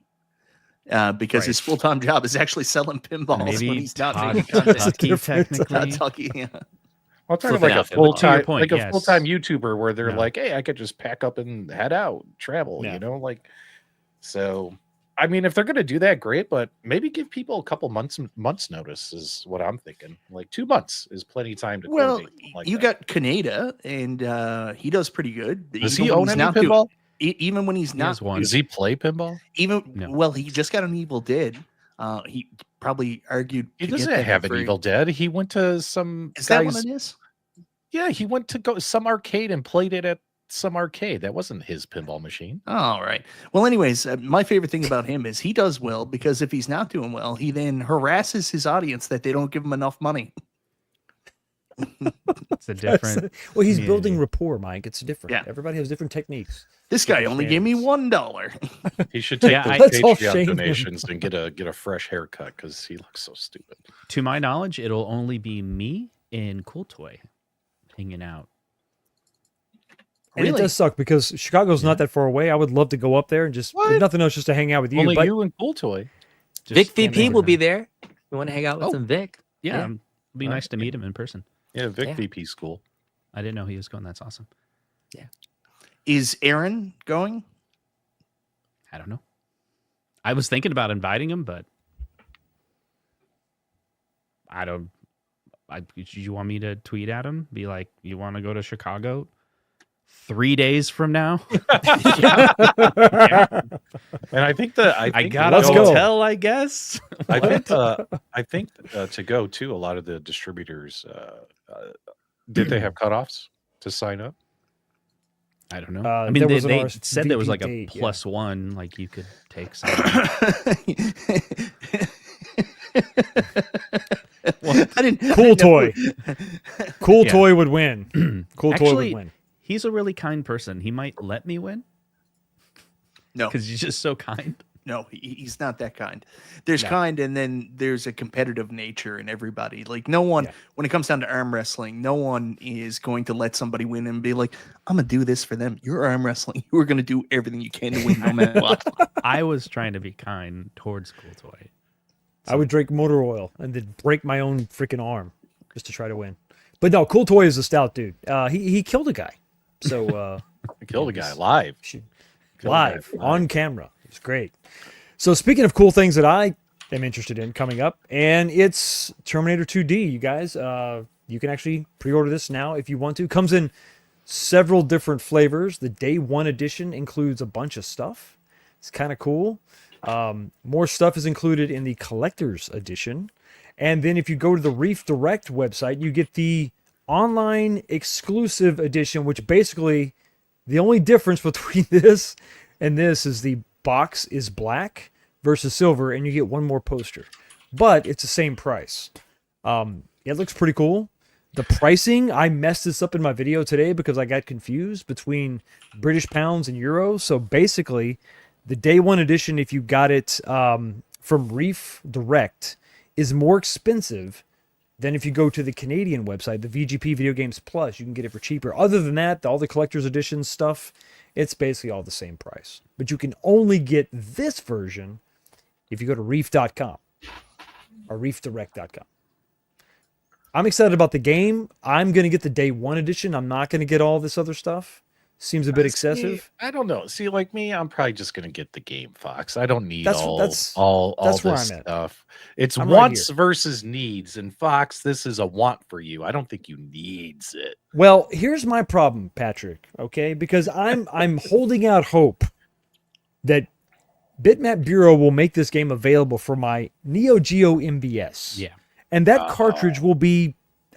Because his Right. full-time job is actually selling pinballs when Maybe he's not Todd making content. Tucky, difference. technically. Tucky, yeah. I'm talking Flipping like a out pinball. full-time, To your point, like a yes. full-time YouTuber where they're No. like, hey, I could just pack up and head out, travel, Yeah. like. So, I mean, if they're gonna do that, great. But maybe give people a couple months notice is what I'm thinking. Like 2 months is plenty of time to. Well, coordinate something like you that. got Kaneda, and he does pretty good. Does Even he when own he's any not doing- pinball? even when he's He not, has one. Does he play pinball? No. well, he just got an Evil Dead. He probably argued. He to get doesn't that have for an free. Evil Dead. He went to some. Is that guy's- what it is? Yeah, he went to go some arcade and played it at some arcade. That wasn't his pinball machine. All right. Well, anyways, my favorite thing about him is he does well because if he's not doing well, he then harasses his audience that they don't give him enough money. It's a different. Well, he's community. building rapport, Mike. It's different. Yeah. Everybody has different techniques. This guy Different only gave me standards. $1. He should take Yeah, those Let's all Patreon shame him. donations and get a fresh haircut because he looks so stupid. To my knowledge, it'll only be me and Cool Toy hanging out. And it Really? does suck because Chicago's not that far away. I would love to go up there and just, What? if nothing else, just to hang out with you. Only but you and Cool Toy. Just Vic can't VP make will it be happen. there. You want to hang out with Oh. some Vic? Yeah, Yeah. it'd be All nice right. to meet him in person. Yeah, Vic Yeah. VP school. I didn't know he was going. That's awesome. Is Aaron going? I don't know. I was thinking about inviting him, but I don't. You want me to tweet at him? Be like, you want to go to Chicago 3 days from now? And I think I got a Let's go. hotel, I guess. I think to go too. A lot of the distributors did they have cutoffs to sign up? I don't know. Uh, I mean, there they, was an they said there was RSVP like a date, yeah. +1, like you could take some. I didn't. Cool Toy. Cool Yeah. Toy would win. Cool Toy Actually, would win. He's a really kind person. He might let me win No, because he's just so kind. no, he's not that kind. There's No. kind, and then there's a competitive nature in everybody. Like no one, Yeah. when it comes down to arm wrestling, no one is going to let somebody win and be like, "I'm gonna do this for them." You're arm wrestling. You are gonna do everything you can to win, no matter what. I was trying to be kind towards Cool Toy. I would drink motor oil and then break my own freaking arm just to try to win. But no, Cool Toy is a stout dude. He killed a guy. So They killed a guy live. she- Killed a guy live on camera. It's great. So speaking of cool things that I am interested in coming up, and it's Terminator 2D, you guys. You can actually pre-order this now if you want to. Comes in several different flavors. The day one edition includes a bunch of stuff. It's kind of cool. More stuff is included in the collector's edition. And then if you go to the Reef Direct website, you get the online exclusive edition, which basically the only difference between this and this is the box is black versus silver, and you get one more poster. But it's the same price. It looks pretty cool. The pricing, I messed this up in my video today because I got confused between British pounds and euros. So basically, the day one edition, if you got it from Reef Direct, is more expensive than if you go to the Canadian website, the VGP Video Games Plus. You can get it for cheaper. Other than that, all the collector's edition stuff, it's basically all the same price. But you can only get this version if you go to reef.com or reefdirect.com. I'm excited about the game. I'm going to get the day one edition. I'm not going to get all this other stuff. Seems a bit excessive. I don't know. See, like me, I'm probably just going to get the game, Fox. I don't need That's all where this I'm at. stuff. It's I'm right wants here. versus needs. And Fox, this is a want for you. I don't think you needs it. Well, here's my problem, Patrick, okay? Because I'm holding out hope that Bitmap Bureau will make this game available for my Neo Geo MBS. Yeah. And that cartridge will be,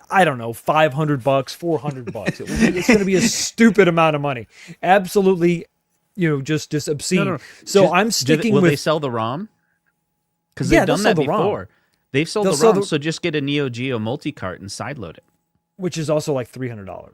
I don't know, $500, $400. It's going to be a stupid amount of money. Absolutely, just obscene. No. So Just- I'm sticking will with. they sell the ROM? Because Yeah, they've they'll done sell that the ROM. before. They've sold They'll the sell ROM, the- so just get a Neo Geo multi-cart and sideload it. Which is also like $300.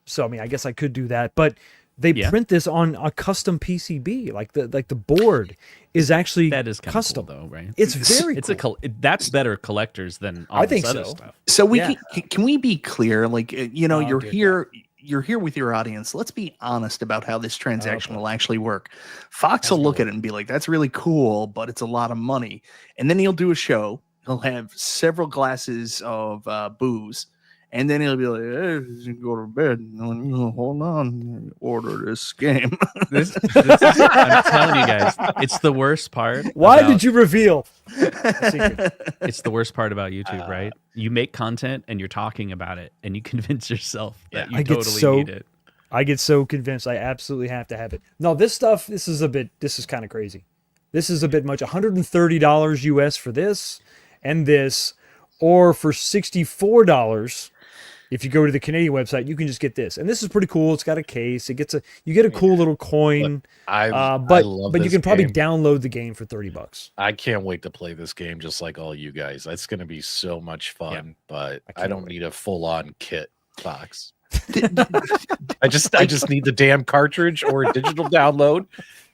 So I mean, I guess I could do that, but they Yeah. print this on a custom PCB. Like the board is actually That is kind custom, of cool, though, right? It's very It's cool. that's better collectors than all I this think other so. stuff. So we Yeah. can we be clear? Like you're dear here. You're here with your audience. Let's be honest about how this transaction will actually work. Fox will look at it and be like, "That's really cool, but it's a lot of money." And then he'll do a show. He'll have several glasses of booze, and then he'll be like, "Hey, you can go to bed. Hold on, order this game." This is, I'm telling you guys, it's the worst part. Why about- did you reveal the secret? It's the worst part about YouTube, right? You make content and you're talking about it, and you convince yourself that you I get totally so- need it. I get so convinced I absolutely have to have it. No, this stuff, this is kind of crazy. This is a bit much. $130 US for this and this, or for $64 if you go to the Canadian website, you can just get this. And this is pretty cool. It's got a case. You get a cool little coin. I But love you this can probably game. download the game for $30. I can't wait to play this game just like all you guys. It's going to be so much fun, but I don't need a full-on kit, Fox. I just need the damn cartridge or a digital download,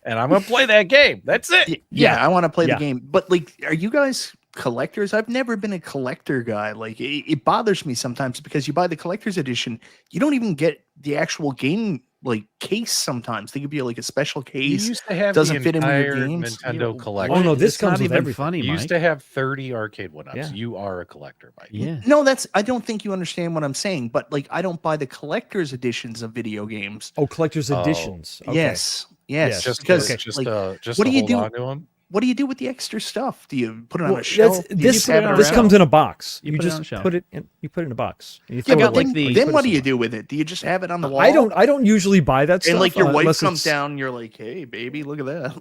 and I'm going to play that game. That's it. Yeah, I want to play Yeah. the game. But like, are you guys collectors? I've never been a collector guy. Like, it bothers me sometimes because you buy the collector's edition, you don't even get the actual game like case. Sometimes they give you like a special You case. used to have doesn't the fit in with your entire games. Nintendo collection. Oh, no, this It's comes not with even everything. funny, You Mike. used to have 30 arcade one-ups. Yeah. You are a collector, Mike. Yeah. No, I don't think you understand what I'm saying. But like, I don't buy the collector's editions of video games. Oh, collector's Oh. editions. Okay. Yes, Yes. Just because just like, just what to do you hold do? on to them. What do you do with the extra stuff? Do you put it on Well, a shelf? Do you this just have it this around? comes in a box. You You, put it on a just shelf. put it in. You put it in a box. And you Yeah, throw it but away. like the- then Put what it do you somewhere. do with it? Do you just have it on the wall? I don't usually buy that stuff. And like your wife unless comes it's- down, and you're like, "Hey, baby, look at that."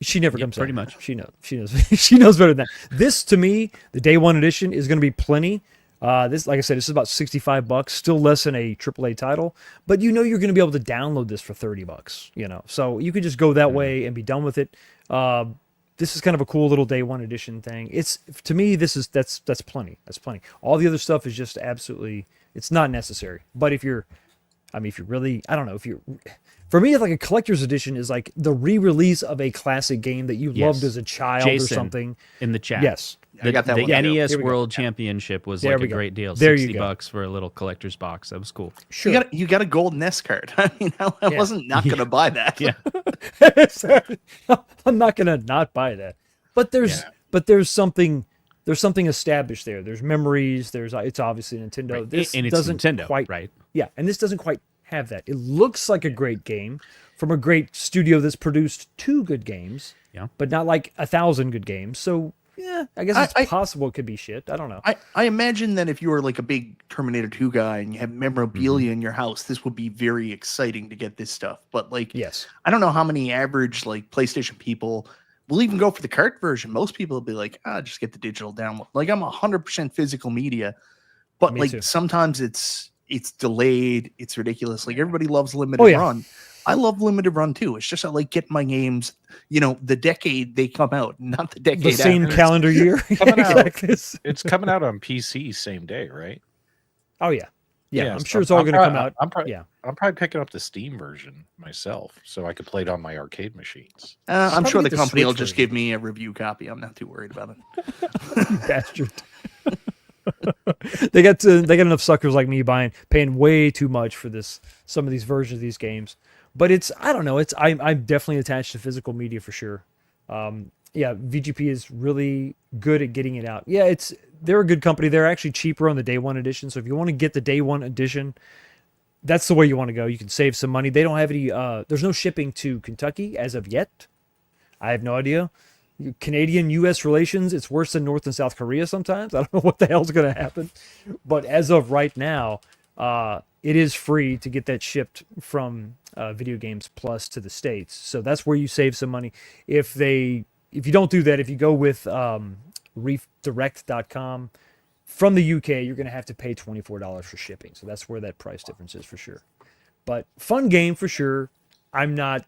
She never Yeah, comes pretty down. much. She knows. She knows. She knows better than that. This to me, the day one edition is going to be plenty. This, like I said, this is about $65, still less than a AAA title. But you're going to be able to download this for $30. So you could just go that way and be done with it. This is kind of a cool little day one edition thing. It's to me, that's plenty. That's plenty. All the other stuff is just absolutely, it's not necessary. But if you're really, I don't know, for me, like a collector's edition is like the re-release of a classic game that you Yes. loved as a child Jason, or something. in the chat. Yes. I got that the one too. NES Here we go. World Championship was There like we a go. great deal. There you go. $60 for a little collector's box. That was cool. Sure. You got a gold NES card. I mean, I Yeah. wasn't not going to buy that. Yeah. I'm not gonna not buy that. But there's something established there. There's memories. It's obviously Nintendo. Right. This And it's doesn't Nintendo, quite right? Yeah, and this doesn't quite have that. It looks like a great game from a great studio that's produced 2 good games. Yeah. But not like 1,000 good games. So yeah, I guess it's I- possible it could be shit. I don't know. I imagine that if you were like a big Terminator 2 guy and you have memorabilia in your house, this would be very exciting to get this stuff. But like, Yes. I don't know how many average like PlayStation people will even go for the cart version. Most people will be like, just get the digital download. Like, I'm 100% physical media, but Me like too. sometimes it's delayed. It's ridiculous. Like everybody loves limited Oh, yeah. run. I love limited run too. It's just I like getting my games, the decade they come out, not the decade The same after. calendar year. Coming out. Exactly. It's coming out on PC same day, right? Oh yeah. Yeah, I'm so sure it's all going to come out. I'm probably, Yeah. I'm probably picking up the Steam version myself, so I could play it on my arcade machines. I'm Probably sure get the the company will Switch just version. give me a review copy. I'm not too worried about it. You bastard. They got enough suckers like me paying way too much for some of these versions of these games. But I don't know. I'm definitely attached to physical media for sure. Yeah, VGP is really good at getting it out. Yeah, they're a good company. They're actually cheaper on the day one edition. So if you want to get the day one edition, that's the way you want to go. You can save some money. They don't have any. There's no shipping to Kentucky as of yet. I have no idea. Canadian-U.S. relations, it's worse than North and South Korea sometimes. I don't know what the hell's going to happen. But as of right now, it is free to get that shipped from Video Games Plus to the States. So that's where you save some money. If you don't do that, if you go with reefdirect.com from the UK, you're going to have to pay $24 for shipping. So that's where that price difference is for sure. But fun game for sure. I'm not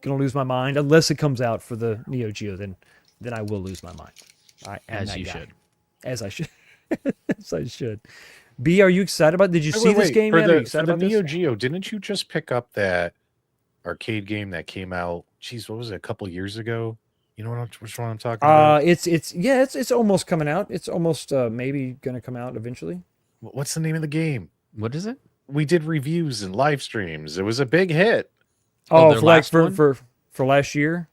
going to lose my mind unless it comes out for the Neo Geo. Then I will lose my mind. As you should. As I should. As I should. B, are you excited about? Did you see this game yet? Are you excited for the about Neo this? Geo, didn't you just pick up that arcade game that came out? Geez, what was it? A couple years ago. You know which one I'm talking about? It's almost coming out. It's almost maybe going to come out eventually. What's the name of the game? What is it? We did reviews and live streams. It was a big hit. Oh, their for like last one? for last year.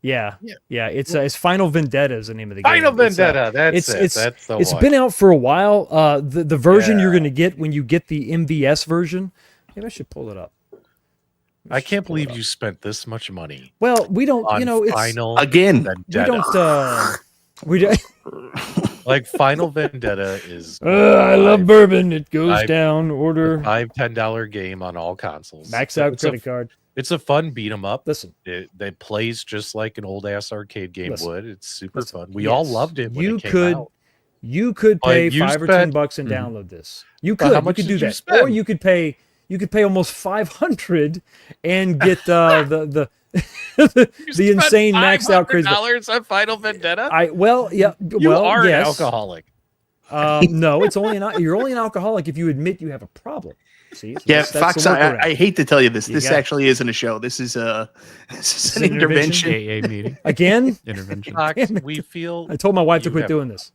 Yeah. It's Final Vendetta is the name of the game. Final It's, Vendetta. That's it. That's the It's one. been out for a while. The version you're going to get when you get the MVS version. Maybe I should pull it up. I can't believe you spent this much money. Well, we don't. On It's Final Again. Vendetta. we don't. Like Final Vendetta is. I love bourbon. It goes five- down. Order $5-10 game on all consoles. max out It's credit card. It's a fun beat 'em up. Listen, It plays just like an old ass arcade game Listen. would. It's super Listen. fun. We all Yes. loved it when You it came could- out. You could But pay you $5 or spent- $10 and download this. You But could. how You much could did do you that, spend? or you could pay almost $500 and get the insane maxed out crazy. $500 on Final Vendetta. You are yes. an alcoholic. No, you're only an alcoholic if you admit you have a problem. See, so Yeah, that's Fox, the I workaround. hate to tell you this. You This got- actually isn't a show. This is an intervention. AA meeting. Again. Intervention. Fox, Damn it. we feel. I told my wife to you quit have- doing this.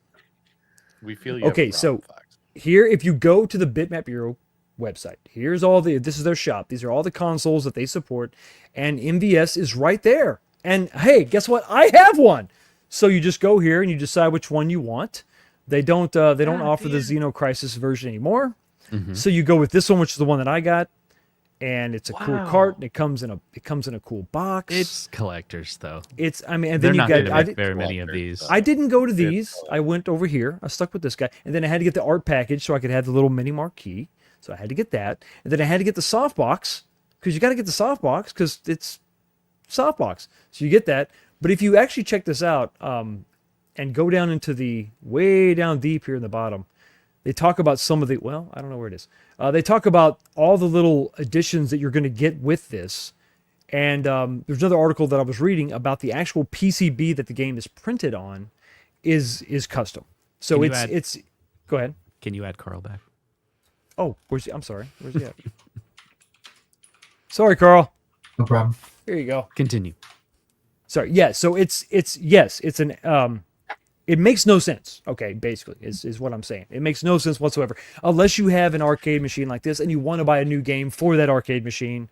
We feel you. have a Okay, problem, Fox. Here, if you go to the Bitmap Bureau website, this is their shop. These are all the consoles that they support, and MVS is right there. And hey, guess what? I have one. So you just go here and you decide which one you want. They don't offer the Xenocrisis version anymore. Mhm. So you go with this one, which is the one that I got, and it's a cool cart. And it comes in a cool box. It's collectors though. And They're then you not got going to make very many of these. I didn't go to these. I went over here. I stuck with this guy. And then I had to get the art package so I could have the little mini marquee. So I had to get that. And then I had to get the softbox because you got to get the softbox because it's softbox. So you get that. But if you actually check this out and go down into the way down deep here in the bottom, they talk about some of the, I don't know where it is. They talk about all the little additions that you're going to get with this. And there's another article that I was reading about the actual PCB that the game is printed on is custom. So Can you it's go ahead. Can you add Carl back? Oh, I'm sorry. Where's he at? Sorry, Carl. No problem. Here you go. Continue. Sorry. Yeah. So it's an it makes no sense. Okay, basically is what I'm saying. It makes no sense whatsoever unless you have an arcade machine like this and you want to buy a new game for that arcade machine,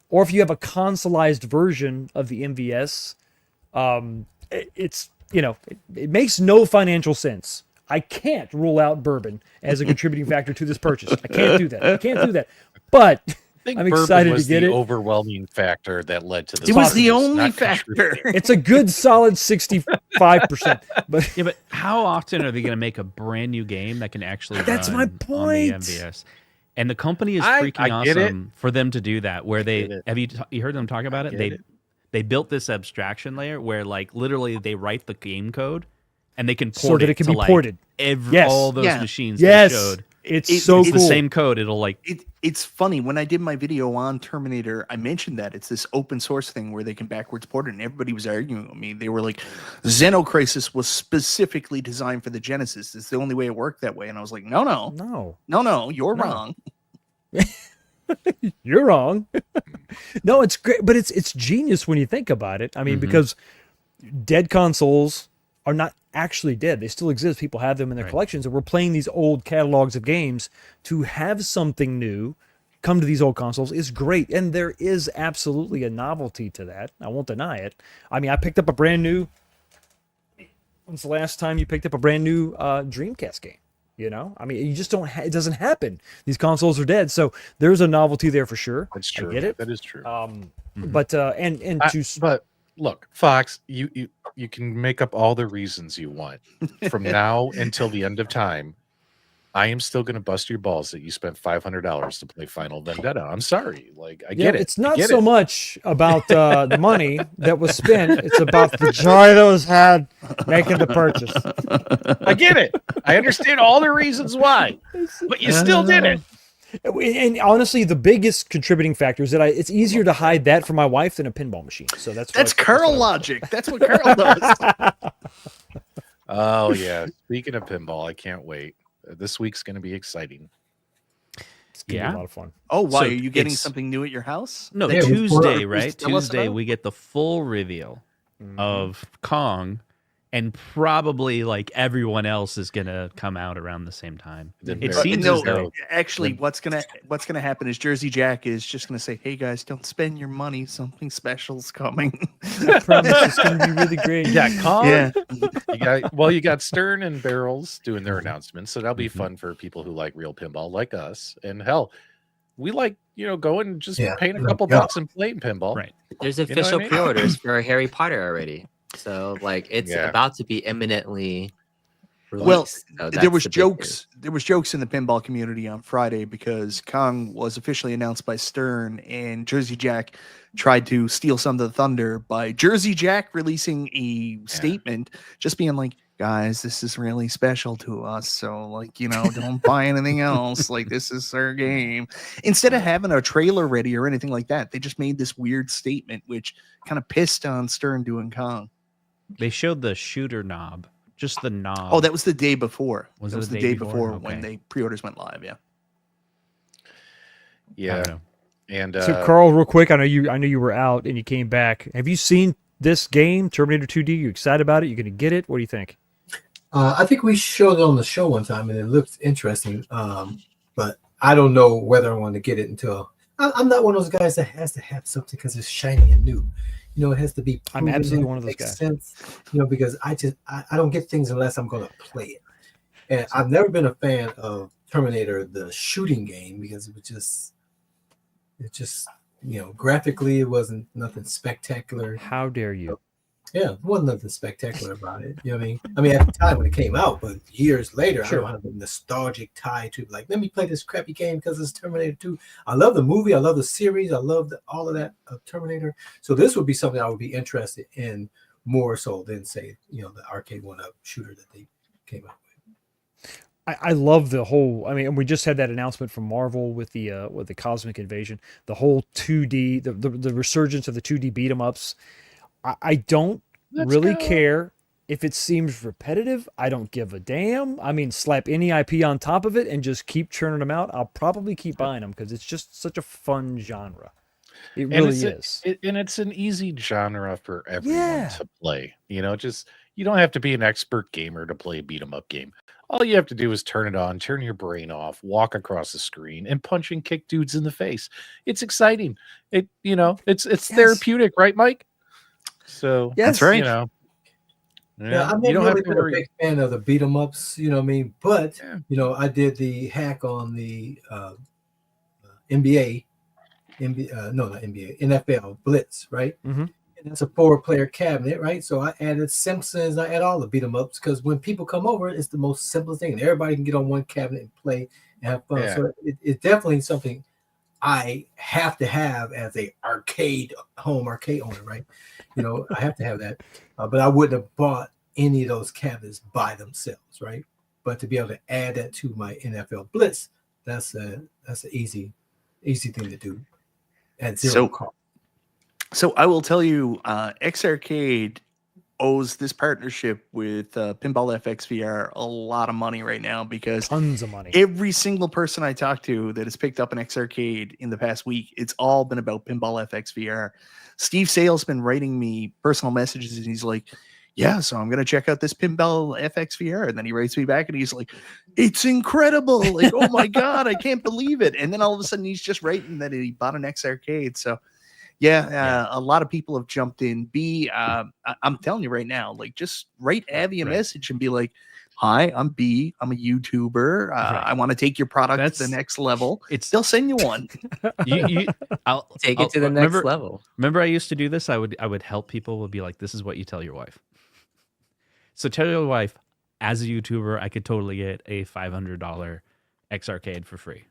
or if you have a consoleized version of the MVS. It makes no financial sense. I can't rule out bourbon as a contributing factor to this purchase. I can't do that. But I think I'm bourbon excited was to get the it. overwhelming factor that led to this. It was the purchase, only not factor. contributing. It's a good solid 65%. But Yeah, but how often are they going to make a brand new game that can actually That's run my on the point. MVS? And the company is I freaking get it. awesome for them to do that. Where they get it. have you heard them talk about it? get it. They built this abstraction layer where like literally they write the game code and they can port So that it can to, be like, ported. Yes. all those Yeah. machines Yes. they showed. It's so It's cool. the same code. It'll like It's funny when I did my video on Terminator, I mentioned that it's this open source thing where they can backwards port it, and everybody was arguing with me. They were like, Xenocrisis was specifically designed for the Genesis. It's the only way it worked that way. And I was like, no, you're wrong. You're wrong. No, it's great, but it's genius when you think about it. I mean, because dead consoles are not actually dead. They still exist. People have them in their collections, and we're playing these old catalogs of games. To have something new come to these old consoles is great, and there is absolutely a novelty to that. I won't deny it. I mean, I picked up a brand new. When's the last time you picked up a brand new Dreamcast game? You know, I mean, you just don't. It doesn't happen. These consoles are dead, so there's a novelty there for sure. That's true. I get it. That is true. But But look, Fox, you can make up all the reasons you want. From now until the end of time, I am still going to bust your balls that you spent $500 to play Final Vendetta. I'm sorry. Like, I get it. It's not so much about the money that was spent. It's about the joy that was had making the purchase. I get it. I understand all the reasons why, but you still did it. And honestly, the biggest contributing factor is that it's easier to hide that from my wife than a pinball machine. So that's Curl logic. That's what Curl does. Oh yeah. Speaking of pinball, I can't wait. This week's going to be exciting. It's going to be a lot of fun. Oh, why So are you getting it's- something new at your house? no Yeah, Tuesday, before- right? Tell us Tuesday about it. we get the full reveal of Kong, and probably like everyone else is gonna come out around the same time. It seems no, as though actually, what's gonna happen is Jersey Jack is just gonna say, "Hey guys, don't spend your money. Something special's coming." I promise it's going to be really great. You got Kong. Yeah. You got Stern and Barrels doing their announcements, so that'll be fun for people who like real pinball, like us. And hell, we like going and just paying a couple bucks and playing pinball. Right. There's You know what official I mean? pre-orders for Harry Potter already. So like it's Yeah. about to be imminently released. Well, So there that's was the big jokes. There was jokes in the pinball community on Friday because Kong was officially announced by Stern, and Jersey Jack tried to steal some of the thunder by Jersey Jack releasing a statement, just being like, "Guys, this is really special to us. So like, don't buy anything else. Like, this is our game." Instead of having a trailer ready or anything like that, they just made this weird statement, which kind of pissed on Stern doing Kong. they showed the shooter knob, just the knob. Oh, that was the day before. Was that it was the the day day before? before when Okay. they pre-orders went live. Yeah. I Yeah. don't know. And So Carl, real quick, I know you were out and you came back. Have you seen this game, Terminator 2D? You excited about it? You going to get it? What do you think? I think we showed it on the show one time, and it looked interesting. But I don't know whether I want to get it until I'm not one of those guys that has to have something because it's shiny and new. It has to be. I'm proven, absolutely it one of those makes guys. Sense, because I don't get things unless I'm going to play it. And I've never been a fan of Terminator, the shooting game, because it just graphically it wasn't nothing spectacular. How dare you? Yeah, it wasn't nothing spectacular about it. You know what I mean? I mean, at the time when it came out, but years later, I don't have a nostalgic tie to let me play this crappy game because it's Terminator 2. I love the movie. I love the series. I love all of that of Terminator. So this would be something I would be interested in more so than say, the arcade one-up shooter that they came out with. I love the whole. I mean, we just had that announcement from Marvel with the Cosmic Invasion, the whole 2D, the resurgence of the 2D beat 'em ups. I don't really care if it seems repetitive. I don't give a damn. I mean, slap any IP on top of it and just keep churning them out. I'll probably keep buying them because it's just such a fun genre. It really is. And it's an easy genre for everyone to play. You don't have to be an expert gamer to play a beat 'em up game. All you have to do is turn it on, turn your brain off, walk across the screen, and punch and kick dudes in the face. It's exciting. It's therapeutic, right, Mike? So that's right. I'm not really been a big fan of the beat 'em ups, you know what I mean? But I did the hack on the NFL Blitz, right? Mm-hmm. And it's a 4-player cabinet, right? So I added Simpsons, I add all the beat 'em ups because when people come over, it's the most simplest thing. Everybody can get on one cabinet and play and have fun. Yeah. So it's definitely something I have to have as a home arcade owner, right? I have to have that. But I wouldn't have bought any of those cabinets by themselves, right? But to be able to add that to my NFL Blitz, that's an easy thing to do at zero cost. So I will tell you, X Arcade owes this partnership with Pinball FX VR a lot of money right now, because Tons of money. every single person I talked to that has picked up an X Arcade in the past week, it's all been about Pinball FX VR. Steve Sale's been writing me personal messages, and he's like, yeah, so I'm going to check out this Pinball FX VR. And then he writes me back and he's like, it's incredible. Like, oh my God, I can't believe it. And then all of a sudden he's just writing that he bought an X Arcade. So yeah, a lot of people have jumped in. I'm telling you right now, like, just write Abby a message and be like, hi, I'm B. I'm a YouTuber. I want to take your product to the next level. They'll send you one. I'll take it to the next level. Remember, I used to do this. I would help people. Would be like, this is what you tell your wife. So tell your wife, as a YouTuber, I could totally get a $500 X Arcade for free.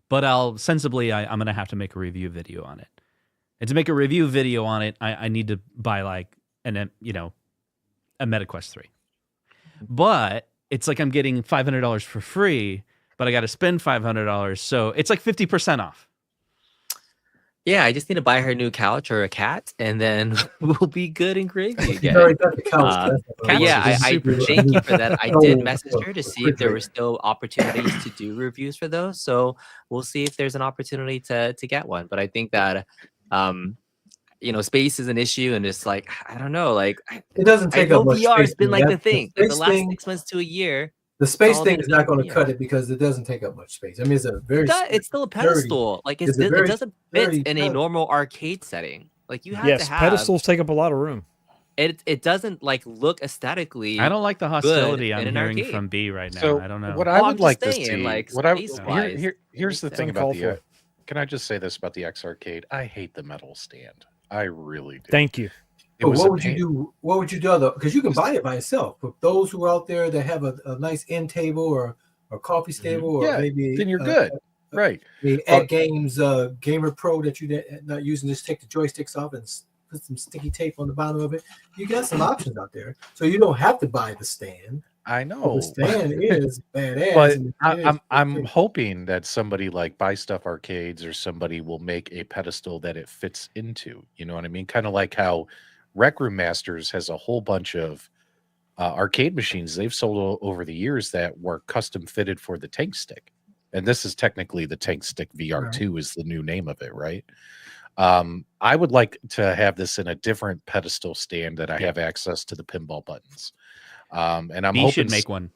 But I'm going to have to make a review video on it. And to make a review video on it, I need to buy like a MetaQuest 3. But it's like I'm getting $500 for free, but I got to spend $500. So it's like 50% off. Yeah, I just need to buy her a new couch or a cat, and then we'll be good and gravy again. Yeah, I thank you for that. I did message her to see if there were still opportunities to do reviews for those. So we'll see if there's an opportunity to get one. But I think that space is an issue, and it's like, I don't know, like, it doesn't take up much VR space. has been like the thing. Like, the last thing, 6 months to a year. The space thing is not going to cut it, because it doesn't take up much space. I mean, it's still a pedestal. Like, it doesn't fit in a normal arcade setting. Like, you have to have pedestals take up a lot of room. It doesn't like look aesthetically. I don't like the hostility I'm hearing from B right now. So I don't know. What I would like to see. Like, here's the thing about the. Can I just say this about the X Arcade? I hate the metal stand. I really do. Thank you. What would you do? What would you do? Because you can buy it by itself. For those who are out there that have a nice end table or a coffee table, or maybe then you're good, right? At Games Gamer Pro that you're not using, just take the joysticks off and put some sticky tape on the bottom of it. You got some options out there, so you don't have to buy the stand. I know the stand is badass, but I'm hoping that somebody like Buy Stuff Arcades or somebody will make a pedestal that it fits into. You know what I mean? Kind of like how Rec Room Masters has a whole bunch of arcade machines they've sold over the years that were custom fitted for the Tank Stick. And this is technically the Tank Stick VR2 is the new name of it, right? I would like to have this in a different pedestal stand that I have access to the pinball buttons. And I'm hoping should make one.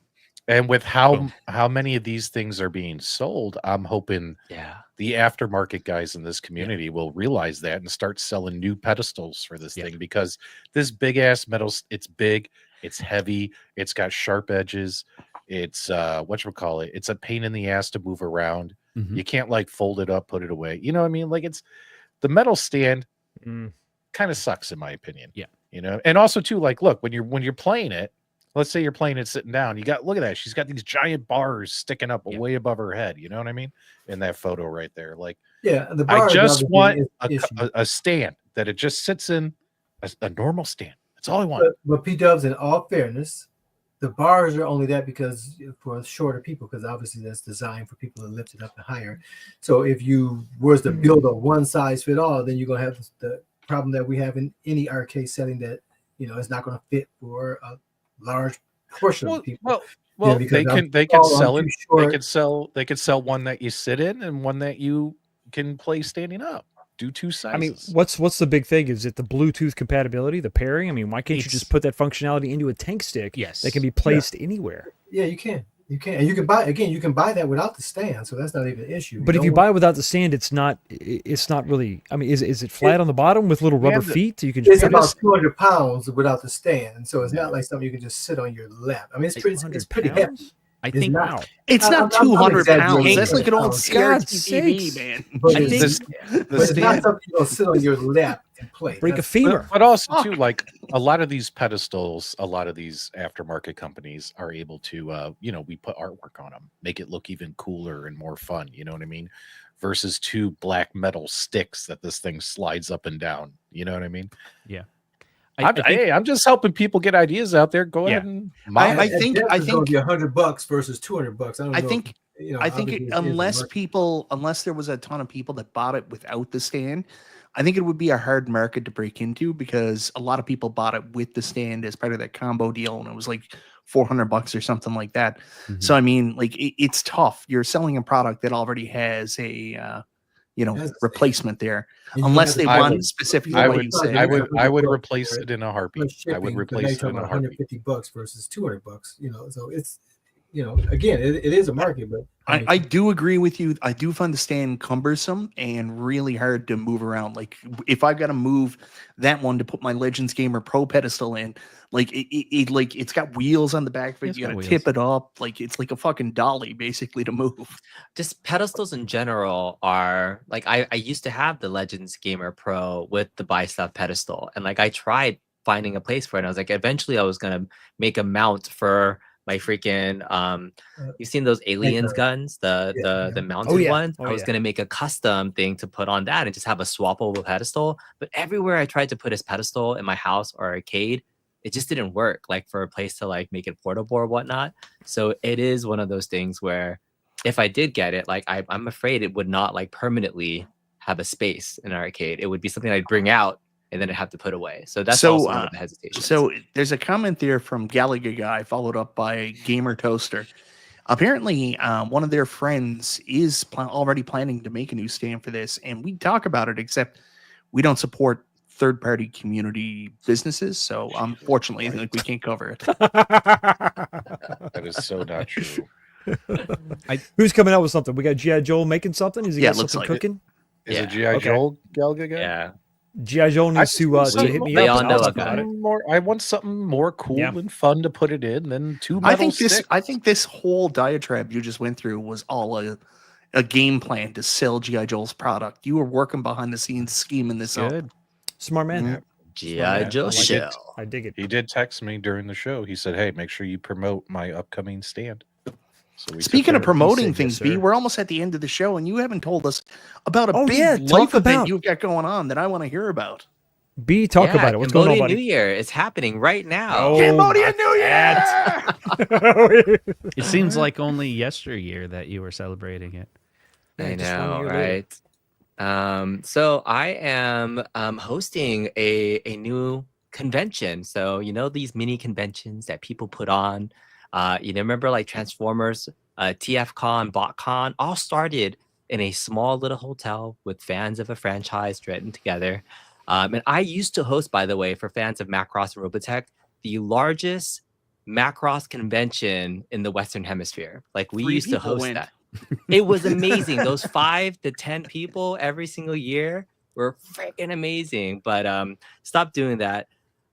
And with how many of these things are being sold, I'm hoping the aftermarket guys in this community will realize that and start selling new pedestals for this thing, because this big ass metal, it's big, it's heavy, it's got sharp edges, it's whatchamacallit, it's a pain in the ass to move around. You can't like fold it up, put it away. You know what I mean? Like, it's the metal stand kind of sucks in my opinion. Yeah. You know, and also too, like, look, when you're playing it, let's say you're playing it sitting down. Look at that. She's got these giant bars sticking up way above her head. You know what I mean? In that photo right there. Like, the I just want a stand that it just sits in, a normal stand. That's all I want. But P-Dubs, in all fairness, the bars are only that because for shorter people, because obviously that's designed for people to lift it up and higher. So if you was to build a one size fit all, then you're gonna have the problem that we have in any arcade setting, that it's not gonna fit for a large portion of people. Well, they can sell it. They could sell one that you sit in and one that you can play standing up. Do two sizes. I mean, what's the big thing? Is it the Bluetooth compatibility, the pairing? I mean, why can't you just put that functionality into a Tank Stick? Yes, that can be placed anywhere. Yeah, you can. And you can buy that without the stand, so that's not even an issue. But if you buy without the stand, it's not really. I mean, is it flat on the bottom with little rubber feet? So you can. It's about 200 pounds without the stand, so it's not like something you can just sit on your lap. I mean, it's pretty heavy. I think it's not 200 pounds. That's like an old CRT TV, man. But it's not something you don't sit on your lap and play. Break a femur. But also too, like, a lot of these pedestals, a lot of these aftermarket companies are able to, we put artwork on them, make it look even cooler and more fun. You know what I mean? Versus two black metal sticks that this thing slides up and down. You know what I mean? Yeah. I'm just helping people get ideas out there. Go ahead and mod I it. think it's going to be $100 versus $200. I don't know. think I think obviously unless there was a ton of people that bought it without the stand, I think it would be a hard market to break into because a lot of people bought it with the stand as part of that combo deal, and it was like $400 or something like that. Mhm. So I mean, like it's tough. You're selling a product that already has a replacement there, And you unless have they to- want specifically I what would, you said. I would $100 replace for it in a plus heartbeat. I shipping, would but now replace you're it in a talking about heartbeat. $150 versus $200. So it's again, it is a market, but I do agree with you. I do find the stand cumbersome and really hard to move around. Like if I've got to move that one to put my Legends Gamer Pro pedestal in, like it's got wheels on the back of it. It's You got got to wheels. tip it up. Like it's like a fucking dolly basically to move. Just pedestals in general are like I used to have the Legends Gamer Pro with the buy stuff pedestal, and like I tried finding a place for it. And I was like, eventually I was gonna make a mount for my freaking you've seen those aliens guns, the mounted ones. I was gonna make a custom thing to put on that and just have a swappable pedestal. But everywhere I tried to put his pedestal in my house or arcade, it just didn't work, like for a place to like make it portable or whatnot. So it is one of those things where if I did get it, like I'm afraid it would not like permanently have a space in an arcade. It would be something I'd bring out and then I'd have to put away. So that's also one of the hesitations. So there's a comment there from Gallagher Guy, followed up by Gamer Toaster. Apparently, one of their friends is already planning to make a new stand for this, and we talk about it, except we don't support third-party community businesses, so unfortunately, like we can't cover it. That is so not true. Who's coming out with something? We got G.I. Joel making something? Is he got looks something like it. cooking? Is it G.I. Joel Gallagher guy? Yeah. G.I. Joel needs to hit me they up. all and know I'll a talk about guy. it. I want something more cool and fun to put it in than two I metal think this whole diatribe you just went through was all a game plan to sell G.I. Joel's product. You were working behind the scenes scheming this up. Smart man. Mhm. G.I. Joe show. I dig it. He did text me during the show. He said, "Hey, make sure you promote my upcoming stand." So we Speaking of took care promoting He said, things, yes, B, sir. we're almost at the end of the show, and you haven't told us about a Oh, big yeah, life talk event about- you've got going on that I want to hear about. B, talk about it. What's going on, Cambodia New buddy? Year is happening right now. Oh, Cambodia New Year! It seems like only yesteryear that you were celebrating it. I just 1 know, year later. right? So I am hosting a new convention. So you know these mini conventions that people put on. Remember like Transformers, TFCon, BotCon, all started in a small little hotel with fans of a franchise getting together. And I used to host, by the way, for fans of Macross and Robotech, the largest Macross convention in the Western Hemisphere. Like we 3 used to people host went. that. It was amazing. Those 5 to 10 people every single year were freaking amazing. But stop doing that.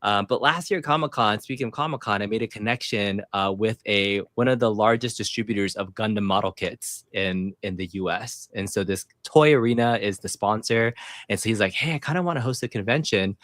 But last year at Comic-Con, speaking of Comic-Con, I made a connection with one of the largest distributors of Gundam model kits in the US. And so this Toy Arena is the sponsor. And so he's like, hey, I kind of want to host a convention.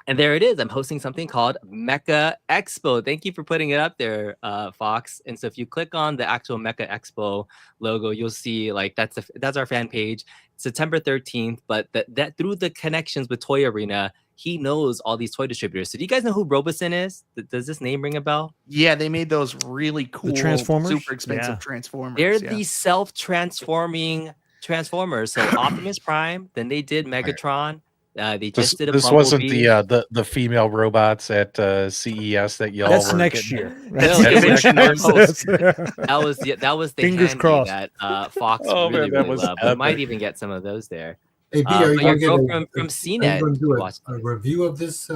And there it is. I'm hosting something called Mecca Expo. Thank you for putting it up there, Fox. And so if you click on the actual Mecca Expo logo, you'll see like that's our fan page. September 13th. But that through the connections with Toy Arena, he knows all these toy distributors. So do you guys know who Robosen is? Does this name ring a bell? Yeah, they made those really cool, Transformers? super expensive Yeah. Transformers. They're yeah. these self-transforming Transformers. So Optimus Prime, then they did Megatron. They just did a This wasn't Bumblebee. the female robots at CES that y'all. That's were next getting- year. That's That's next next year. year. That was the Fingers candy crossed. that Fox Oh, man, really, that really was loved. We might epic. even get some of those there. Hey, B, But are you your going to girl get from are you CNET going to do watched a review of this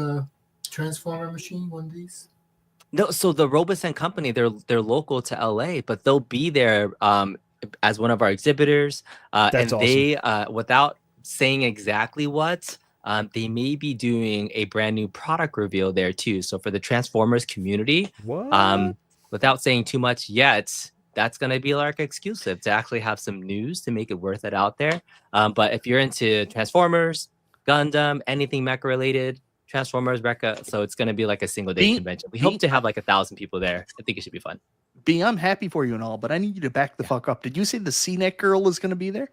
Transformer machine, one of these? No, so the Robosen company, they're local to LA, but they'll be there as one of our exhibitors. That's and they, without saying exactly what, they may be doing a brand new product reveal there too. So for the Transformers community, What? without saying too much yet, that's going to be like exclusive to actually have some news to make it worth it out there. But if you're into Transformers, Gundam, anything mecha related, Transformers, Mecha, so it's going to be like a single day convention. We hope to have like 1,000 people there. I think it should be fun. B, I'm happy for you and all, but I need you to back the fuck up. Did you say the CNET girl is going to be there?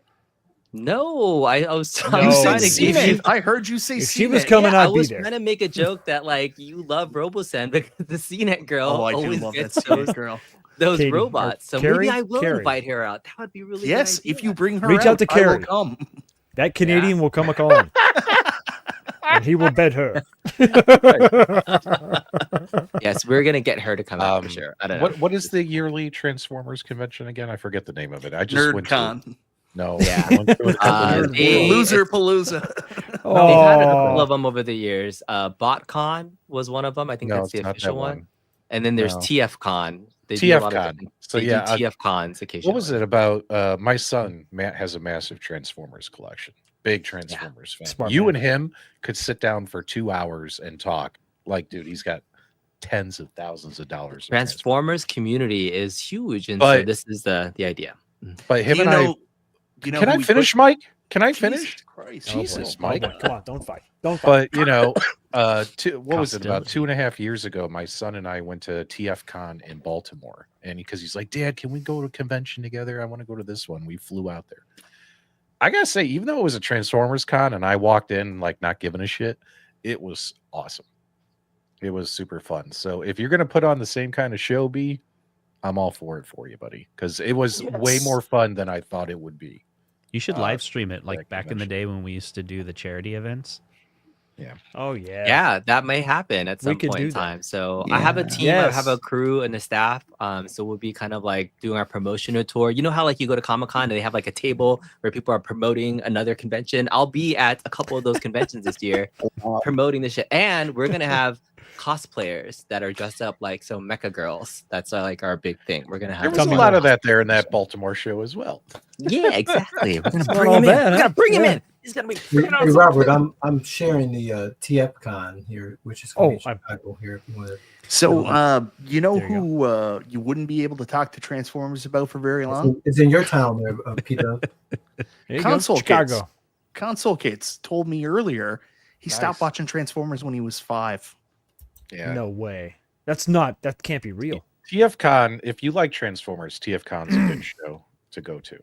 No, I was No. You trying said to give you. CNET. I heard you say If she was CNET. coming, I I'd be was there. trying to make a joke that like you love RoboSen because the CNET girl Oh, I do always love that gets CNET girl. those Katie, or robots. So Carrie? maybe I will Carrie. invite her out. That would be really good Yes, idea. if you bring her Reach out to I will Carrie. come. That Canadian will come a calling. And he will bed her. Yes, we're gonna get her to come out for sure. I don't know. What is the yearly Transformers convention again? I forget the name of it. I just went to NerdCon. no. Yeah. I went to it a couple years they- ago. Loser Palooza. They've had a couple Oh. of them over the years. BotCon was one of them. I think No, that's the it's not official that one. And then there's No. TFCon. They do a lot of TFCon. different- So they do yeah, TFCons occasionally. what was it about? My son Matt has a massive Transformers collection. Big Transformers fan. Smart You man. and him could sit down for 2 hours and talk. Like, dude, he's got tens of thousands of dollars. of Transformers community is huge, and so But- this is the idea. But him you and know, you know Can who I we finish, put- Mike? Can I Jesus finish? Christ. Jesus, Oh, Mike. boy. Come on, don't fight. Don't fight. But you know, what was it about Hostility. 2.5 years ago? My son and I went to TFCon in Baltimore, and because he's like, "Dad, can we go to a convention together? I want to go to this one." We flew out there. I gotta say, even though it was a Transformers con, and I walked in like not giving a shit, it was awesome. It was super fun. So if you're gonna put on the same kind of show, B, I'm all for it for you, buddy, because it was way Yes. more fun than I thought it would be. You should live stream it like that back in the convention. day when we used to do the charity events. Oh, yeah. Yeah, that may happen at We some could point do in that. time. So I have a Yeah. team, I have a Yes. crew and a staff. So we'll be kind of like doing our promotional tour. You know how like you go to Comic-Con and they have like a table where people are promoting another convention? I'll be at a couple of those conventions this year promoting the shit. And we're gonna have cosplayers that are dressed up like some mecha girls. That's like our big thing. We're gonna There have was a Tell me lot more. of that there in that Baltimore show as well. Yeah, exactly. We're gonna not bring all him in. bad, We're huh? gonna bring him Yeah. in. He's gonna be Hey, freaking awesome. Robert, I'm sharing the TFCon here, which is going to be Oh, in Chicago here. If you want to. So, you know There you who you wouldn't be able to talk to Transformers about for very long? It's in your town there, Peter. There you go. Console Chicago. Kids. Console Kids told me earlier he stopped Nice. watching Transformers when he was 5. Yeah. No way. That can't be real. TFCon, if you like Transformers, TFCon's a good show to go to.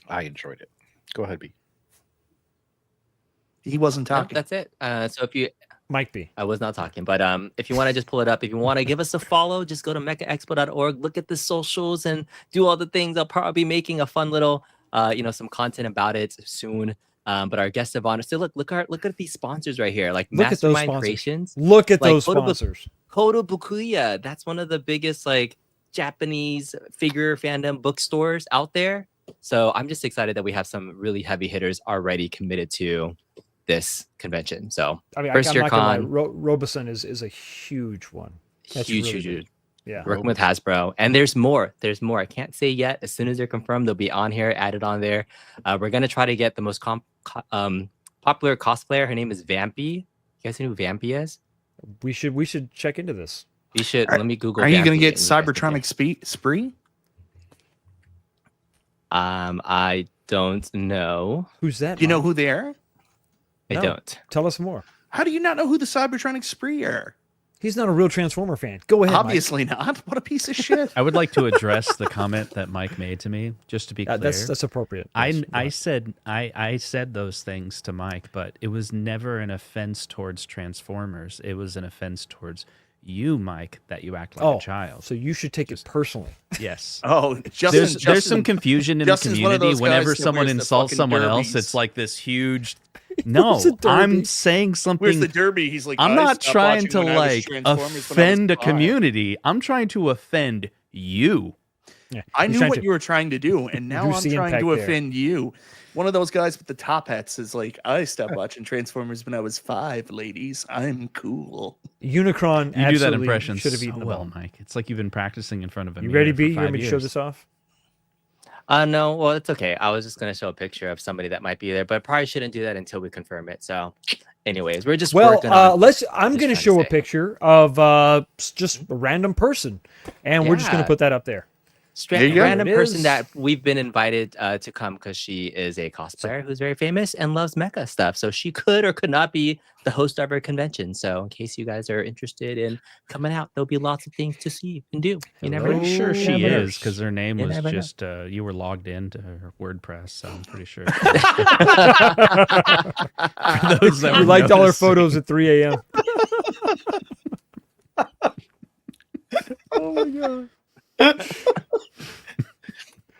I enjoyed it. Go ahead, B. He wasn't No, talking. that's it. So if you Might be. I was not talking, but if you want to just pull it up, if you want to give us a follow, just go to meccaexpo.org, look at the socials and do all the things. I'll probably be making a fun little, some content about it soon. But our guest of honor, so look at these sponsors right here, like Look at those Mastermind sponsors. Creations, Look at Like, those Kotobu- sponsors. Kodo Bukuya. That's one of the biggest like Japanese figure fandom bookstores out there. So I'm just excited that we have some really heavy hitters already committed to this convention. So I mean, First I'm year not gonna lie. con. Robeson is a huge one. That's huge, really huge, big. huge. Yeah. Working with Hasbro, and there's more. There's more. I can't say yet. As soon as they're confirmed, they'll be on here, added on there. We're gonna try to get the most popular cosplayer. Her name is Vampy. You guys know who Vampy is? We should check into this. You should. Are- Let me Google. Are you going Vampy to get and you guys can Cybertronic Spree? I don't know. Who's that? Do you know Mike? who they are? I No. don't. Tell us more. How do you not know who the Cybertronic Spree are? He's not a real Transformer fan. Go ahead. Mike. Obviously not. What a piece of shit. I would like to address the comment that Mike made to me, just to be clear. That's appropriate. Yes, I go said I said those things to Mike, but it was never an offense towards Transformers. It was an offense towards you, Mike, that you act like Oh, a child. So you should take it personally. Yes. Oh, Justin. There's some confusion in the Justin's one of community those whenever guys that someone wears the insults fucking someone else. derbies. It's like this huge. No, What's a derby? I'm saying Where's something. the derby? He's like, I'm I not stopped trying watching to when I was like Transformers when I was offend a 5. community. I'm trying to offend you. Yeah. I He's knew trying what to- you were trying to do, and now do I'm see trying impact to there. offend you. One of those guys with the top hats is like, I stopped watching Transformers when I was 5, ladies. I'm cool. Unicron. You do that absolutely impression should have so eaten the well, ball. Mike. It's like you've been practicing in front of a You mirror ready, for B? You 5 want me to show years. this off? No, well, it's okay. I was just gonna show a picture of somebody that might be there, but probably shouldn't do that until we confirm it. So, anyways, we're just working on. I'm just going to trying show a stay. picture of just a random person, and we're just going Yeah. to put that up there. There you go. Random There it person is. that we've been invited to come because she is a cosplayer who's very famous and loves Mecca stuff. So she could or could not be the host of our convention. So in case you guys are interested in coming out, there'll be lots of things to see and do. You never know. Pretty sure she Never know. is because her name You was never know. just you were logged into her WordPress, so I'm pretty sure. those that You were liked all her noticing. photos at 3 a.m. Oh my god.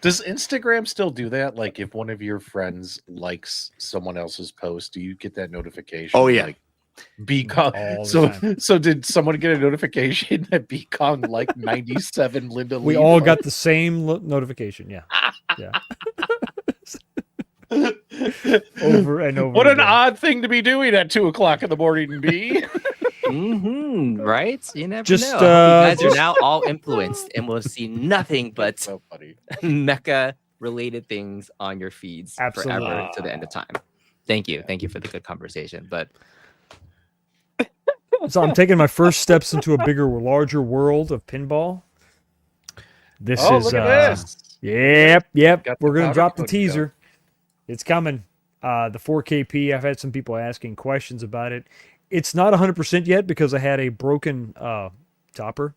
Does Instagram still do that? Like, if one of your friends likes someone else's post, do you get that notification? Oh, yeah. Like, Beacon. All the time. So did someone get a notification that Beacon liked 97 Linda? We Lee all posts? got the same notification. Yeah. Yeah. Over and over. What an again. odd thing to be doing at 2:00 in the morning, B. Right? You never Just, know. I hope you guys just- are now all influenced and will see nothing but So funny. Mecca related things on your feeds Absolutely. forever to the end of time. Thank you. Thank you for the good conversation. But So I'm taking my first steps into a bigger, larger world of pinball. This Oh, is look at this. Yep. Got the We're gonna powder drop the coating teaser. It's coming. The 4KP. I've had some people asking questions about it. It's not 100% yet because I had a broken topper.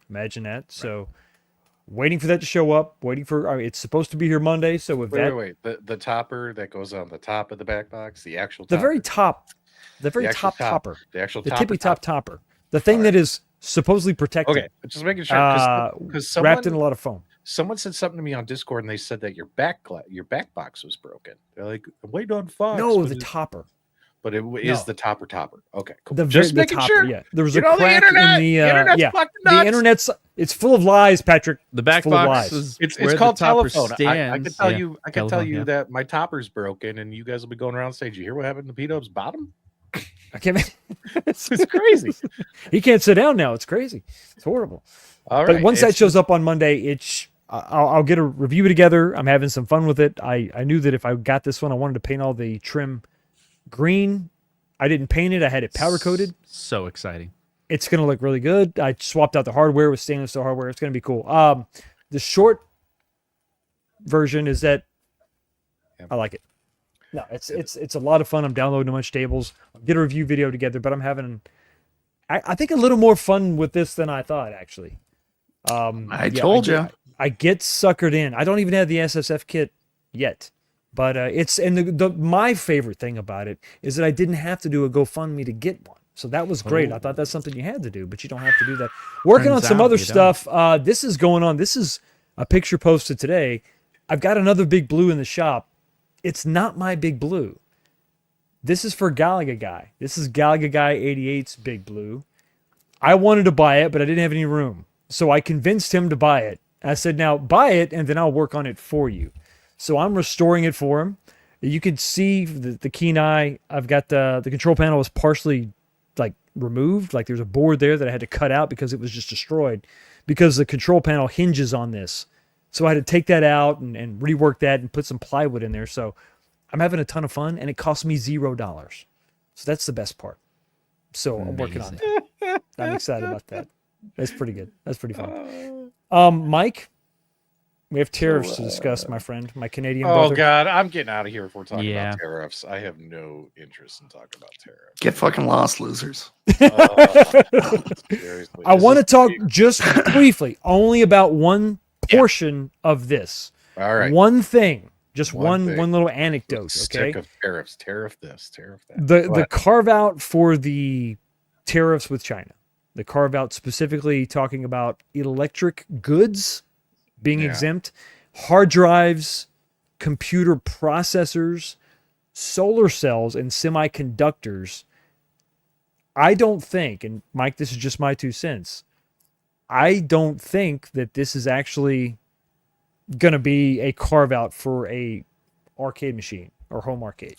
Imagine that. So waiting for that to show up. Waiting for it's supposed to be here Monday. So with that, Wait. The topper that goes on the top of the back box, the actual the topper. very top, the very actual top topper, the actual the topper, tippy top topper, the thing that is supposedly protected. Okay, just making sure because wrapped in a lot of foam. someone said something to me on Discord and they said that your back box was broken. They're like, wait on Fox. No, but the it- topper. But it is the topper. Okay, cool. The Just very, the making topper, sure. yeah. There was You a know, the crack internet- in the internet's yeah. fucking The nuts. internet's it's full of lies, Patrick. The back It's full of box lies. is It's where called the topper telephone. I stands. can tell Yeah, you. I can tell telephone, you yeah. that my topper's broken, and you guys will be going around stage. You hear what happened to P-Dub's bottom? I can't. It's crazy. He can't sit down now. It's crazy. It's horrible. All But right. once that it's shows up on Monday, I'll get a review together. I'm having some fun with it. I knew that if I got this one, I wanted to paint all the trim green. I didn't paint it. I had it powder coated. So exciting. It's going to look really good. I swapped out the hardware with stainless steel hardware. It's going to be cool. The short version is that I like it. No, it's a lot of fun. I'm downloading a bunch of tables. I'll get a review video together, but I'm having, I think, a little more fun with this than I thought, actually. I told you. I get suckered in. I don't even have the SSF kit yet. But my favorite thing about it is that I didn't have to do a GoFundMe to get one. So that was great. I thought that's something you had to do, but you don't have to do that. Working on Turns some out other you stuff. This is going on. This is a picture posted today. I've got another Big Blue in the shop. It's not my Big Blue. This is for Galaga Guy. This is Galaga Guy 88's Big Blue. I wanted to buy it, but I didn't have any room. So I convinced him to buy it. I said, now buy it, and then I'll work on it for you. So I'm restoring it for him. You can see the keen eye. I've got the control panel was partially like removed. Like there's a board there that I had to cut out because it was just destroyed because the control panel hinges on this. So I had to take that out and rework that and put some plywood in there. So I'm having a ton of fun and it cost me $0. So that's the best part. So I'm working on that. I'm excited about that. That's pretty good. That's pretty fun. Mike, we have tariffs to discuss, my friend, my Canadian Oh brother. God, I'm getting out of here if we're talking Yeah. about tariffs. I have no interest in talking about tariffs. Get fucking lost, losers. Seriously. I This want to is talk big. just briefly, only about one portion of this. All right. One thing, just one thing. little anecdote. Stick Okay. of tariffs. Tariff this. Tariff that. The Go the ahead. carve out for the tariffs with China. The carve out specifically talking about electric goods being Yeah. exempt, hard drives, computer processors, solar cells, and semiconductors. I don't think, and Mike, this is just my 2 cents. I don't think that this is actually going to be a carve out for a arcade machine or home arcade.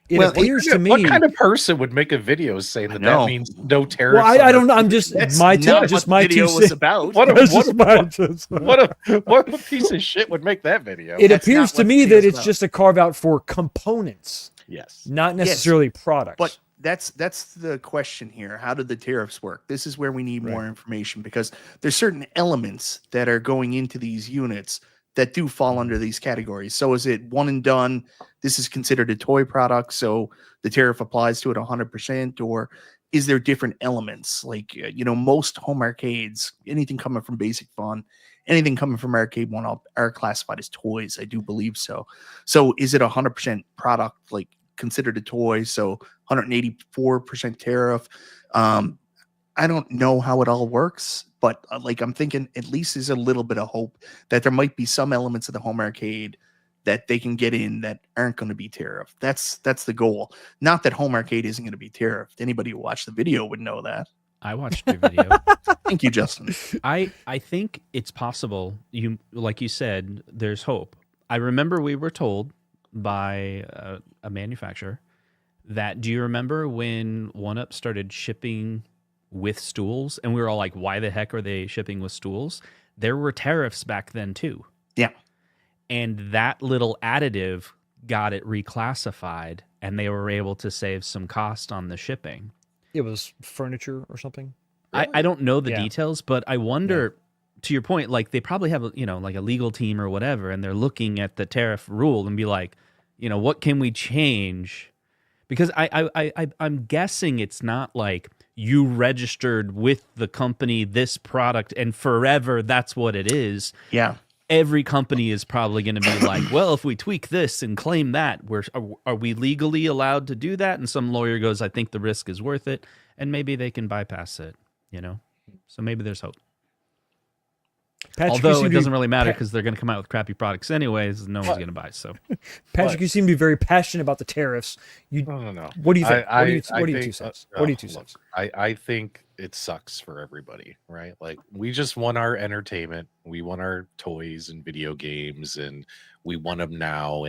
It Well, appears to me. What kind of person would make a video saying that know. that means no tariffs? Well, I on don't know. it? I'm just That's my not just what my the video 2 was cents. about. What a, That's what, just a, my- what a piece of shit would make that video? It That's appears not to what me the that video's it's about. just a carve out for components, Yes. not necessarily products. But that's the question here. How did the tariffs work? This is where we need more information, because there's certain elements that are going into these units that do fall under these categories. So is it one and done? This is considered a toy product, so the tariff applies to it 100%, or is there different elements? Like, most home arcades, anything coming from Basic Fun, anything coming from Arcade One Up are classified as toys. I do believe so. So is it 100% product, like considered a toy? So 184% tariff. I don't know how it all works, but I'm thinking at least there's a little bit of hope that there might be some elements of the home arcade that they can get in that aren't going to be tariffed. That's the goal. Not that home arcade isn't going to be tariffed. Anybody who watched the video would know that. I watched your video. Thank you, Justin. I think it's possible. Like you said, there's hope. I remember we were told by a manufacturer that, do you remember when 1UP started shipping with stools, and we were all like, why the heck are they shipping with stools? There were tariffs back then too. Yeah. And that little additive got it reclassified, and they were able to save some cost on the shipping. It was furniture or something. I don't know the details, but I wonder, to your point, like they probably have like a legal team or whatever, and they're looking at the tariff rule and be like, what can we change? Because I'm guessing it's not like you registered with the company this product and forever that's what it is. Yeah. Every company is probably going to be like, well, if we tweak this and claim that, are we legally allowed to do that? And some lawyer goes, I think the risk is worth it, and maybe they can bypass it, So maybe there's hope. Patrick, although it doesn't really matter because they're going to come out with crappy products anyways, no one's going to buy. So, Patrick, you seem to be very passionate about the tariffs. No. What do you think? I What do you two cents? What do you two cents? I think it sucks for everybody, right? Like, we just want our entertainment, we want our toys and video games, and we want them now.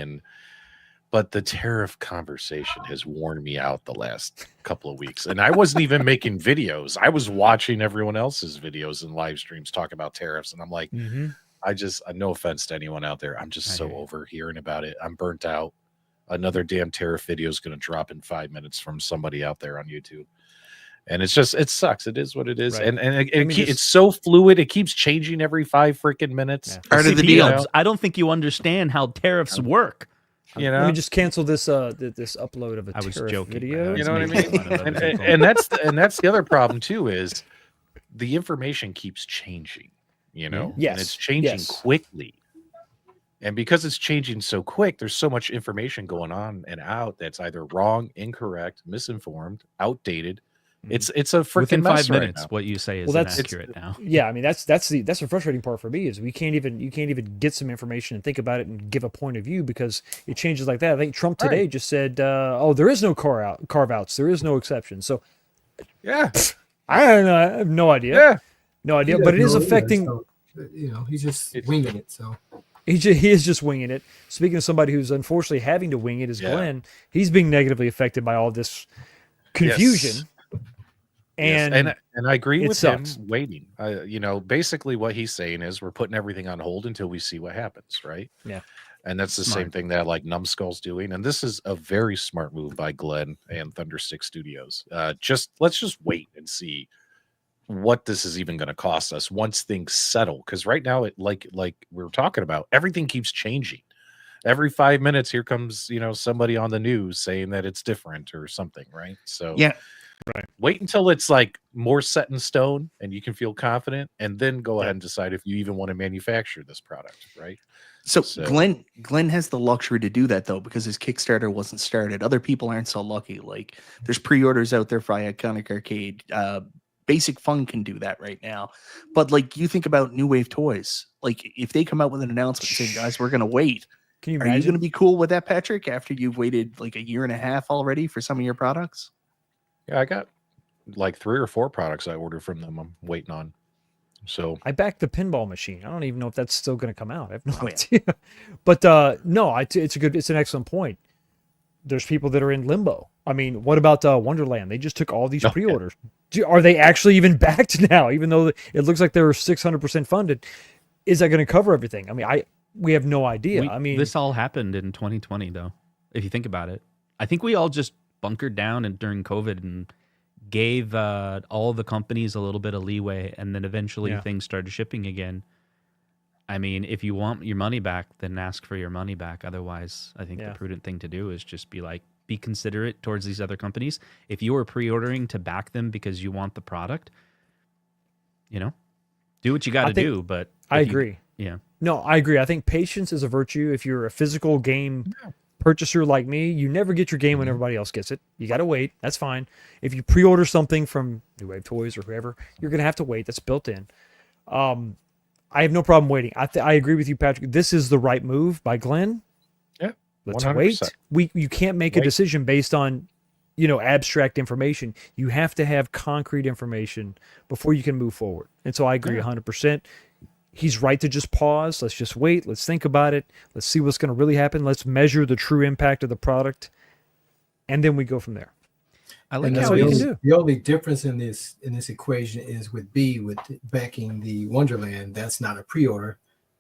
But the tariff conversation has worn me out the last couple of weeks. And I wasn't even making videos. I was watching everyone else's videos and live streams talk about tariffs. And I'm like, no offense to anyone out there, I'm just so over hearing about it. I'm burnt out. Another damn tariff video is going to drop in 5 minutes from somebody out there on YouTube. And it sucks. It is what it is. Right. And it's so fluid. It keeps changing every 5 freaking minutes. Part of the deal. I don't think you understand how tariffs work. Let me just cancel this this upload of a tariff video. You know what I mean? and that's the other problem too, is the information keeps changing, Yes. and it's changing quickly. And because it's changing so quick, there's so much information going on and out that's either wrong, incorrect, misinformed, outdated. It's a freaking within 5 mess right minutes. now. What you say is inaccurate now. Yeah, I mean that's the frustrating part for me is you can't even get some information and think about it and give a point of view because it changes like that. I think Trump today just said, there is no carve outs, there is no exception. So I don't know. I have no idea. Yeah, no idea. But it is affecting. So, he's just winging it. So. He is just winging it. Speaking of somebody who's unfortunately having to wing it is Glenn. He's being negatively affected by all this confusion. And I agree with sucks. him waiting. Basically what he's saying is we're putting everything on hold until we see what happens, right? Yeah. And that's the same thing that like Numbskull's doing. And this is a very smart move by Glenn and Thunderstick Studios. Let's just wait and see what this is even going to cost us once things settle. Because right now, it like we were talking about, everything keeps changing. Every 5 minutes, here comes somebody on the news saying that it's different or something, right? So right. Wait until it's like more set in stone and you can feel confident, and then go ahead and decide if you even want to manufacture this product, right? So Glenn has the luxury to do that though, because his Kickstarter wasn't started. Other people aren't so lucky. Like there's pre-orders out there for Iconic Arcade. Basic Fun can do that right now. But like you think about New Wave Toys, like if they come out with an announcement saying, guys, we're gonna wait. Can you Are imagine? you gonna be cool with that, Patrick, after you've waited like 1.5 years already for some of your products? Yeah, I got like 3 or 4 products I ordered from them. I'm waiting on. So I backed the pinball machine. I don't even know if that's still going to come out. I have no idea. But no, it's an excellent point. There's people that are in limbo. I mean, what about Wonderland? They just took all these pre-orders. Are they actually even backed now? Even though it looks like they were 600% funded, is that going to cover everything? I mean, we have no idea. I mean, this all happened in 2020, though. If you think about it, I think we all just bunkered down and during COVID and gave all the companies a little bit of leeway, and then eventually things started shipping again. I mean, if you want your money back, then ask for your money back. Otherwise, I think the prudent thing to do is just be considerate towards these other companies. If you are pre-ordering to back them because you want the product, do what you got to do. But I agree. No, I agree. I think patience is a virtue. If you're a physical game purchaser like me, you never get your game when everybody else gets it. You got to wait. That's fine. If you pre-order something from New Wave Toys or whoever, you're going to have to wait. That's built in. I have no problem waiting. I agree with you, Patrick. This is the right move by Glenn. Yeah, let's wait. You can't make a decision based on, abstract information. You have to have concrete information before you can move forward. And so I agree 100%. He's right to just pause. Let's just wait. Let's think about it. Let's see what's going to really happen. Let's measure the true impact of the product, and then we go from there. I like how how the you only, can do. the only difference in this equation is with B, with backing the Wonderland. That's not a pre-order.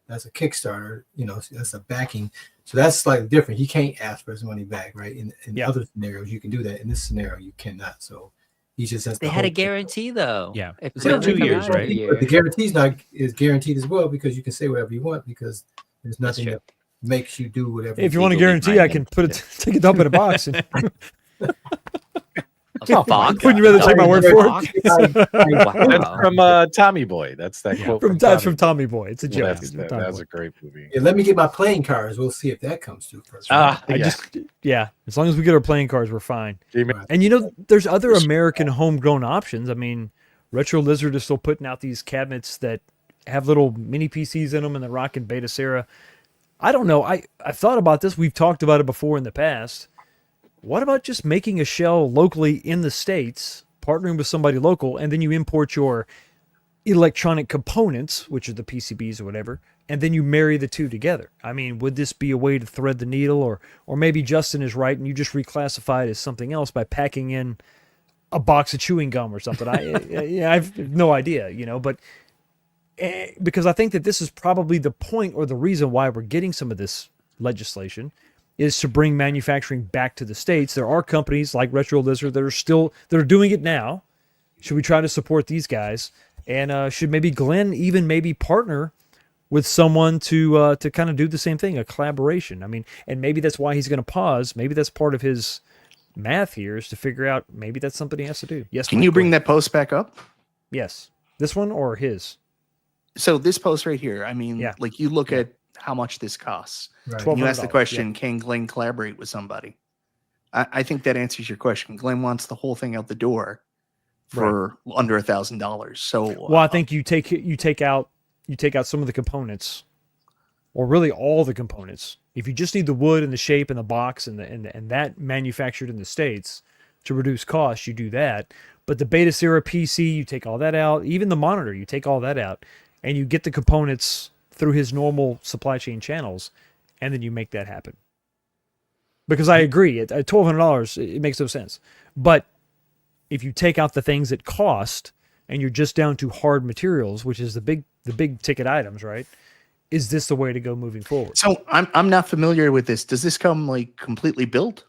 That's a Kickstarter. That's a backing. So that's slightly different. He can't ask for his money back, right? In other scenarios, you can do that. In this scenario, you cannot. So he just has. They had a guarantee though. Yeah, it's like 2 years, right? But the guarantee is guaranteed as well, because you can say whatever you want, because there's nothing that makes you do whatever. If you want a guarantee, I can take it up in a box. And Wouldn't you rather take my word for it? That's from Tommy Boy. That's that quote from Tommy Boy. It's a joke. That's a great movie. Yeah, let me get my playing cards. We'll see if that comes through first. As long as we get our playing cards, we're fine. And there's other American homegrown options. I mean, Retro Lizard is still putting out these cabinets that have little mini PCs in them, and the rocking Beta Sarah. I don't know. I've thought about this. We've talked about it before in the past. What about just making a shell locally in the States, partnering with somebody local, and then you import your electronic components, which are the PCBs or whatever, and then you marry the two together? I mean, would this be a way to thread the needle, or maybe Justin is right and you just reclassify it as something else by packing in a box of chewing gum or something? I've no idea, but because I think that this is probably the point or the reason why we're getting some of this legislation, is to bring manufacturing back to the States. There are companies like Retro Lizard that are doing it now. Should we try to support these guys? And should maybe Glenn even maybe partner with someone to kind of do the same thing, a collaboration? I mean, and maybe that's why he's going to pause. Maybe that's part of his math here, is to figure out maybe that's something he has to do. Yes. Can you bring that post back up? Yes. This one or his? So this post right here, I mean, like you look at how much this costs. Right. You ask the question, can Glenn collaborate with somebody? I think that answers your question. Glenn wants the whole thing out the door for under $1,000. So I think you take out some of the components, or really all the components. If you just need the wood and the shape and the box and that manufactured in the States to reduce costs, you do that. But the Beta Sarah PC, you take all that out. Even the monitor, you take all that out, and you get the components through his normal supply chain channels, and then you make that happen. Because I agree, at $1,200, it makes no sense. But if you take out the things that cost, and you're just down to hard materials, which is the big ticket items, right? Is this the way to go moving forward? So I'm not familiar with this. Does this come like completely built?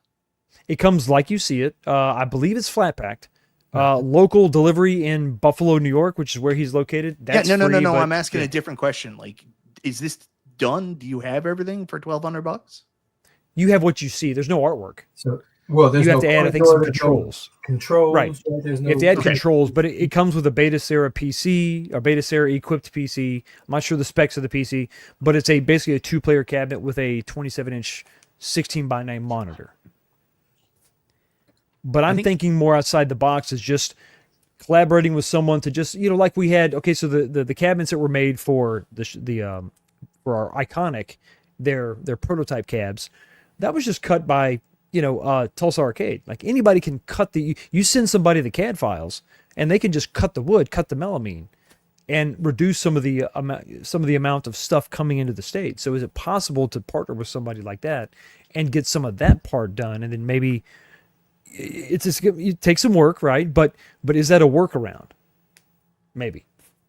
It comes like you see it. I believe it's flat packed. Local delivery in Buffalo, New York, which is where he's located. That's no. But, I'm asking a different question. Like, is this done? Do you have everything for $1,200? You have what you see. There's no artwork. So, you have to add, I think, some controls. Controls, right? You have to add controls, but it comes with a Beta Sarah PC, or Beta Sarah equipped PC. I'm not sure the specs of the PC, but it's basically a 2-player cabinet with a 27-inch 16:9 monitor. But I'm thinking more outside the box, is just collaborating with someone to just, like we had. Okay, so the cabinets that were made for for our iconic, their prototype cabs, that was just cut by Tulsa Arcade. Like, anybody can cut you send somebody the CAD files, and they can just cut the wood, cut the melamine, and reduce some of the amount of stuff coming into the States. So is it possible to partner with somebody like that and get some of that part done, and then maybe it takes some work, right? But is that a workaround? Maybe.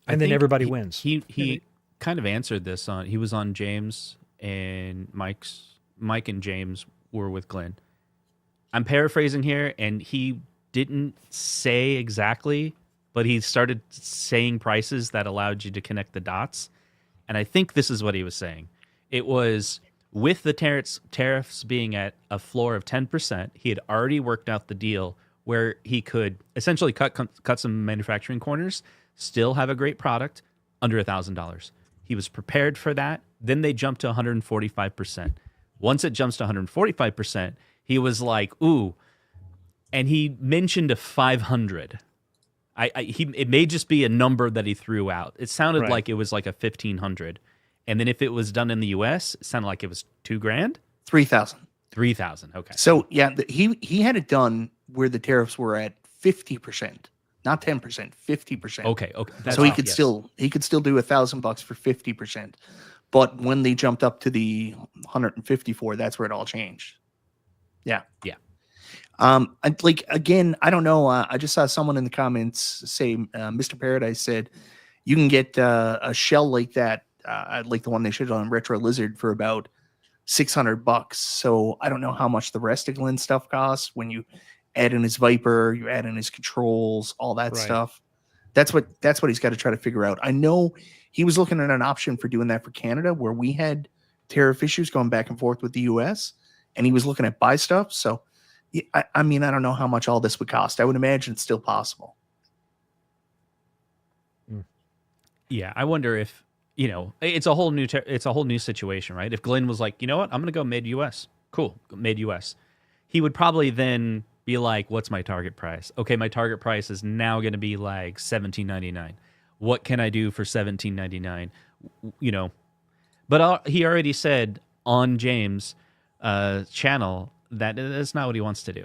And then everybody wins. He kind of answered this he was on James, and Mike and James were with Glenn. I'm paraphrasing here, and he didn't say exactly, but he started saying prices that allowed you to connect the dots. And I think this is what he was saying. It was with the tariffs being at a floor of 10%, he had already worked out the deal where he could essentially cut some manufacturing corners, still have a great product under $1,000. He was prepared for that. Then they jumped to 145%. Once it jumps to 145%, he was like, ooh. And he mentioned a 500. It may just be a number that he threw out. It sounded like it was like a 1,500. And then if it was done in the US, it sounded like it was $2,000. 3,000. 3,000. Okay. So yeah, he had it done where the tariffs were at 50%, not 10%, 50%. Okay. So he could still do $1,000 for 50%. But when they jumped up to the 154, that's where it all changed. Yeah. Yeah. Again, I don't know. I just saw someone in the comments say, Mr. Paradise said, you can get a shell like that, like the one they showed on Retro Lizard, for about $600. So I don't know how much the rest of Glenn's stuff costs when you add in his Viper, you add in his controls, all that stuff. That's what he's got to try to figure out. I know he was looking at an option for doing that for Canada, where we had tariff issues going back and forth with the US, and he was looking at buy stuff. So I mean, I don't know how much all this would cost. I would imagine it's still possible. Yeah, I wonder if, it's a whole new situation, right? If Glenn was like, you know what, I'm going to go made US. Cool, made US. He would probably then be like, what's my target price? Okay, my target price is now going to be like $17.99. What can I do for $17.99? But he already said on James' channel that that's not what he wants to do.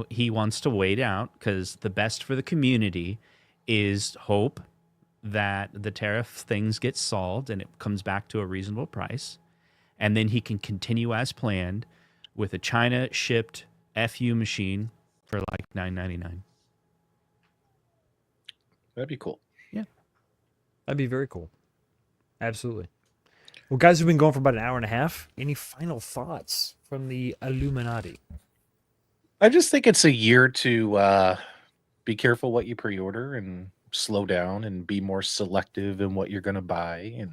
He wants to wait out, because the best for the community is hope that the tariff things get solved and it comes back to a reasonable price. And then he can continue as planned with a China shipped FU machine for like $9.99. That'd be cool. Yeah. That'd be very cool. Absolutely. Well, guys, we've been going for about an hour and a half. Any final thoughts from the Illuminati? I just think it's a year to be careful what you pre-order and slow down and be more selective in what you're going to buy. And,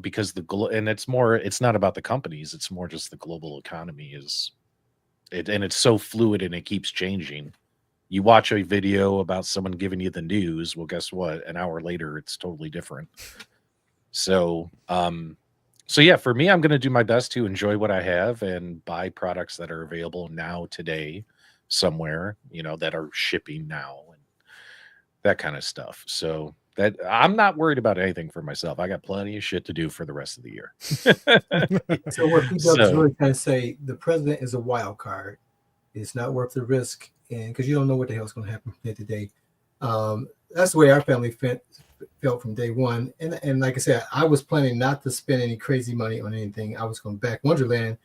because it's not about the companies. It's more just the global economy and it's so fluid and it keeps changing. You watch a video about someone giving you the news. Well, guess what? An hour later, it's totally different. So yeah, for me, I'm going to do my best to enjoy what I have and buy products that are available now, today, somewhere, that are shipping now and that kind of stuff. So that I'm not worried about anything for myself. I got plenty of shit to do for the rest of the year. So what he does is really kind of say the president is a wild card. It's not worth the risk, and because you don't know what the hell is going to happen day to day. That's the way our family felt from day one. And like I said, I was planning not to spend any crazy money on anything. I was going to back Wonderland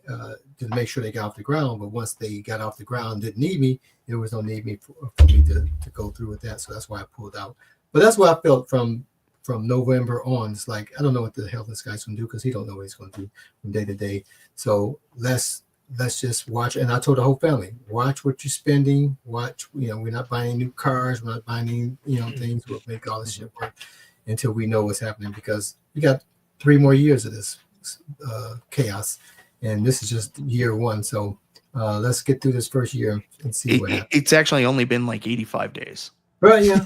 to make sure they got off the ground. But once they got off the ground, didn't need me, there was no need for me to go through with that. So that's why I pulled out. But that's what I felt from November on. It's like, I don't know what the hell this guy's going to do, because he don't know what he's going to do from day to day. So let's just watch. And I told the whole family, watch what you're spending. Watch, we're not buying new cars. We're not buying, things will make all this shit work until we know what's happening, because we got 3 more years of this chaos. And this is just year 1. So let's get through this first year and see what happens. It's actually only been like 85 days. Right, yeah.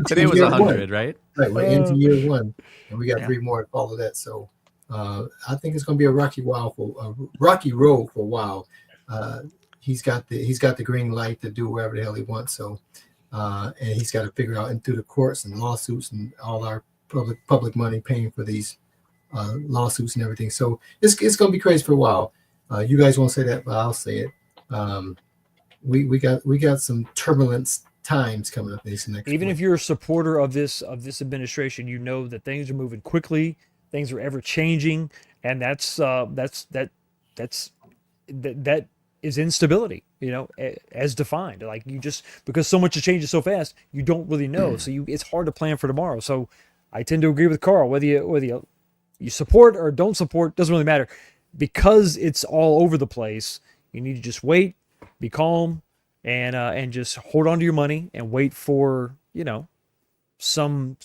Today was 100, right? Right, we're into year 1. And we got 3 more to follow that. So I think it's going to be a rocky road for a while. He's got the green light to do whatever the hell he wants. So, and he's got to figure out, and through the courts and lawsuits and all our public money paying for these lawsuits and everything. So it's going to be crazy for a while. You guys won't say that, but I'll say it. We got some turbulence times coming up this next. Even if you're a supporter of this administration, you know that things are moving quickly. Things are ever changing, and that is instability, as defined. Like, because so much is changing so fast, you don't really know. So it's hard to plan for tomorrow. So I tend to agree with Carl. Whether you support or don't support doesn't really matter. because it's all over the place, you need to just wait, be calm, and just hold on to your money and wait for, some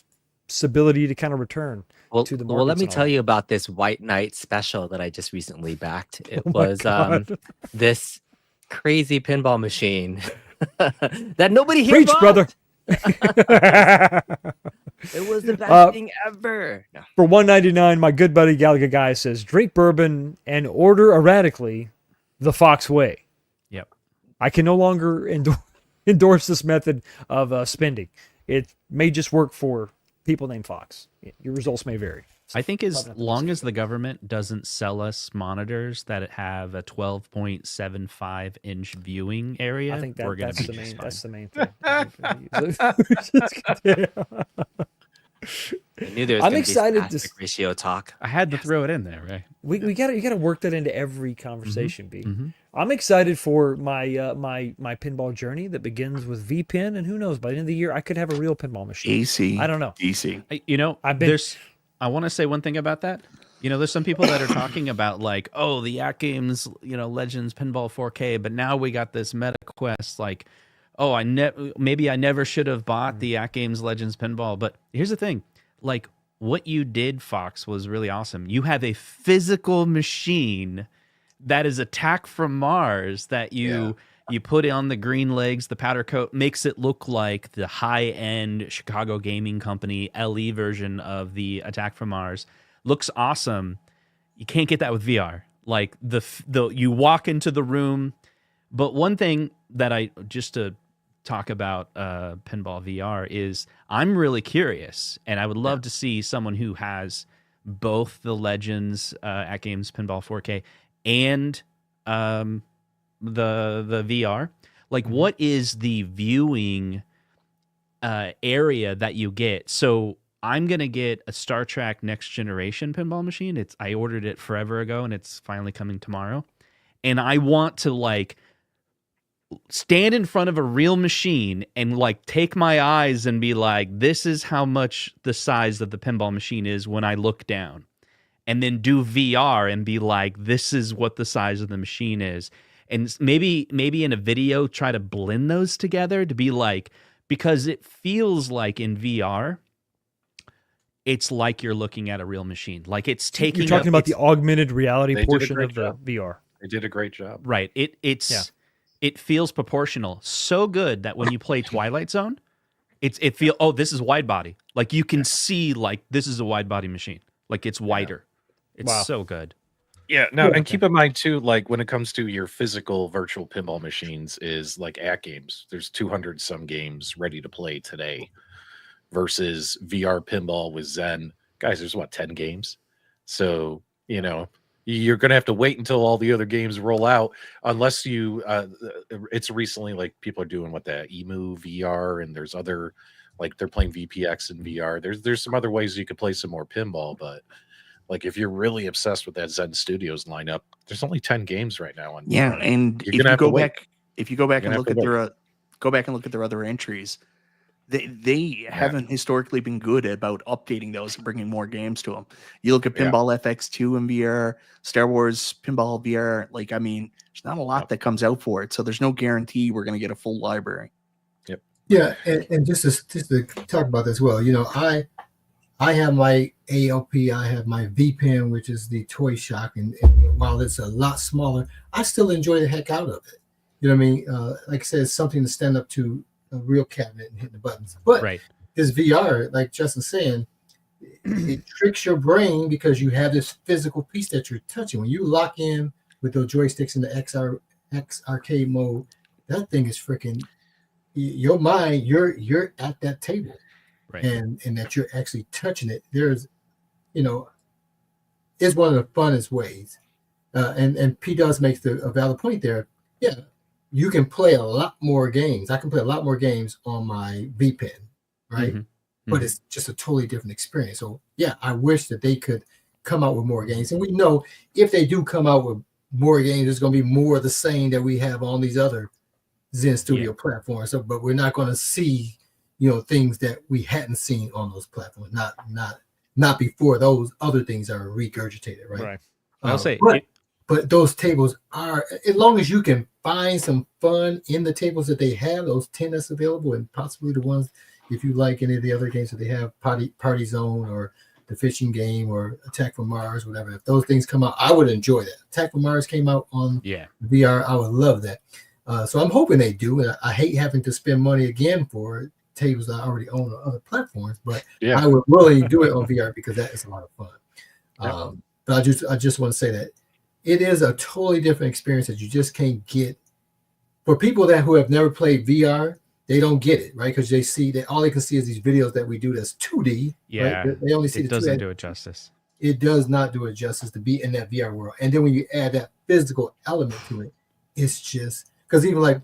stability to kind of return to the market. Well, let me tell you about this White Knight special that I just recently backed. It Oh my was God. this crazy pinball machine that nobody here Preach, bought. brother. It was the best thing ever. No. For $1.99, my good buddy Gallagher Guy says, drink bourbon and order erratically the Fox way. Yep. I can no longer endorse this method of spending. It may just work for people named Fox. Your results may vary. I think as long as the government doesn't sell us monitors that have a 12.75 inch viewing area, I think we're going that's to the be main. just That's fine. the main thing. I knew there was I'm gonna be some excited to aspect ratio talk. I had to throw it in there, right? You gotta work that into every conversation, B. Mhm. I'm excited for my my pinball journey that begins with VPin, and who knows, by the end of the year I could have a real pinball machine. AC. I don't know. DC. I want to say one thing about that. There's some people that are talking about like, oh, the Yak Games, Legends Pinball 4K, but now we got this Meta Quest. Like, oh, maybe I never should have bought the Yak Games Legends Pinball. But here's the thing, like what you did, Fox, was really awesome. You have a physical machine that is Attack from Mars that you put on the green legs, the powder coat, makes it look like the high-end Chicago Gaming Company LE version of the Attack from Mars. Looks awesome. You can't get that with VR. Like you walk into the room. But one thing that just to talk about pinball VR is I'm really curious, and I would love to see someone who has both the Legends at Games Pinball 4K and the VR. Like, what is the viewing area that you get? So I'm gonna get a Star Trek Next Generation pinball machine. I ordered it forever ago, and it's finally coming tomorrow. And I want to like stand in front of a real machine and like take my eyes and be like, this is how much the size of the pinball machine is when I look down. And then do VR and be like, this is what the size of the machine is. And maybe in a video, try to blend those together to be like, because it feels like in VR, it's like you're looking at a real machine. Like it's taking. You're talking about the augmented reality They did a portion great of the job. VR. They did a great job. Right. It feels proportional. So good that when you play Twilight Zone, this is wide body. Like you can see like this is a wide body machine. Like it's wider. It's so good. Yeah, no, and keep in mind too, like when it comes to your physical virtual pinball machines, is like at games. There's 200 some games ready to play today, versus VR pinball with Zen. Guys, there's 10 games. So you're gonna have to wait until all the other games roll out, unless you. It's recently like people are doing that Emu VR, and there's other like they're playing VPX in VR. There's some other ways you could play some more pinball, but. Like if you're really obsessed with that Zen Studios lineup, there's only 10 games right now. And if you go back and look at their other entries, they haven't historically been good about updating those and bringing more games to them. You look at Pinball FX2 in VR, Star Wars Pinball VR. Like I mean, there's not a lot that comes out for it, so there's no guarantee we're going to get a full library. Yep. Yeah, and just to talk about this as well, I have my ALP, I have my VPN, which is the Toy Shock, and while it's a lot smaller, I still enjoy the heck out of it. You know what I mean? Like I said, it's something to stand up to a real cabinet and hit the buttons. But this VR, like Justin's saying, it tricks your brain because you have this physical piece that you're touching. When you lock in with those joysticks in the X arcade mode, that thing is freaking your mind. You're at that table. Right. And that you're actually touching it. There's, it's one of the funnest ways. And P does make a valid point there. Yeah, you can play a lot more games. I can play a lot more games on my VPN, right? Mm-hmm. But it's just a totally different experience. So yeah, I wish that they could come out with more games. And we know if they do come out with more games, it's going to be more of the same that we have on these other Zen Studio platforms. So, but we're not going to see things that we hadn't seen on those platforms, not before those other things are regurgitated, right? I'll say but those tables are, as long as you can find some fun in the tables that they have, those 10 that's available, and possibly the ones, if you like any of the other games that they have, Party Zone or the fishing game or Attack from Mars, whatever. If those things come out, I would enjoy that. Attack from Mars came out on VR. I would love that. So I'm hoping they do. And I hate having to spend money again for tables that I already own on other platforms, but I would really do it on VR because that is a lot of fun. But I just want to say that it is a totally different experience that you just can't get. For people who have never played VR, they don't get it, right? Because they see that all they can see is these videos that we do that's 2D. Yeah, right? They only see it the doesn't 2D. do it justice. It does not do it justice to be in that VR world. And then when you add that physical element to it, it's just because even like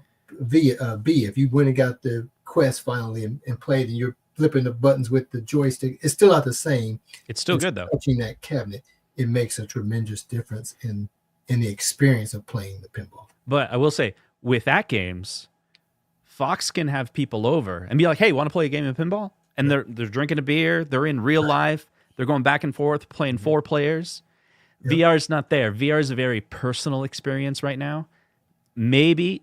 B, if you went and got the Quest finally and played, and you're flipping the buttons with the joystick, it's still not the same. It's still good though. Touching that cabinet, it makes a tremendous difference in the experience of playing the pinball. But I will say, with that games, Fox can have people over and be like, "Hey, want to play a game of pinball?" And they're drinking a beer. They're in real life. They're going back and forth playing 4 players. VR is not there. VR is a very personal experience right now. Maybe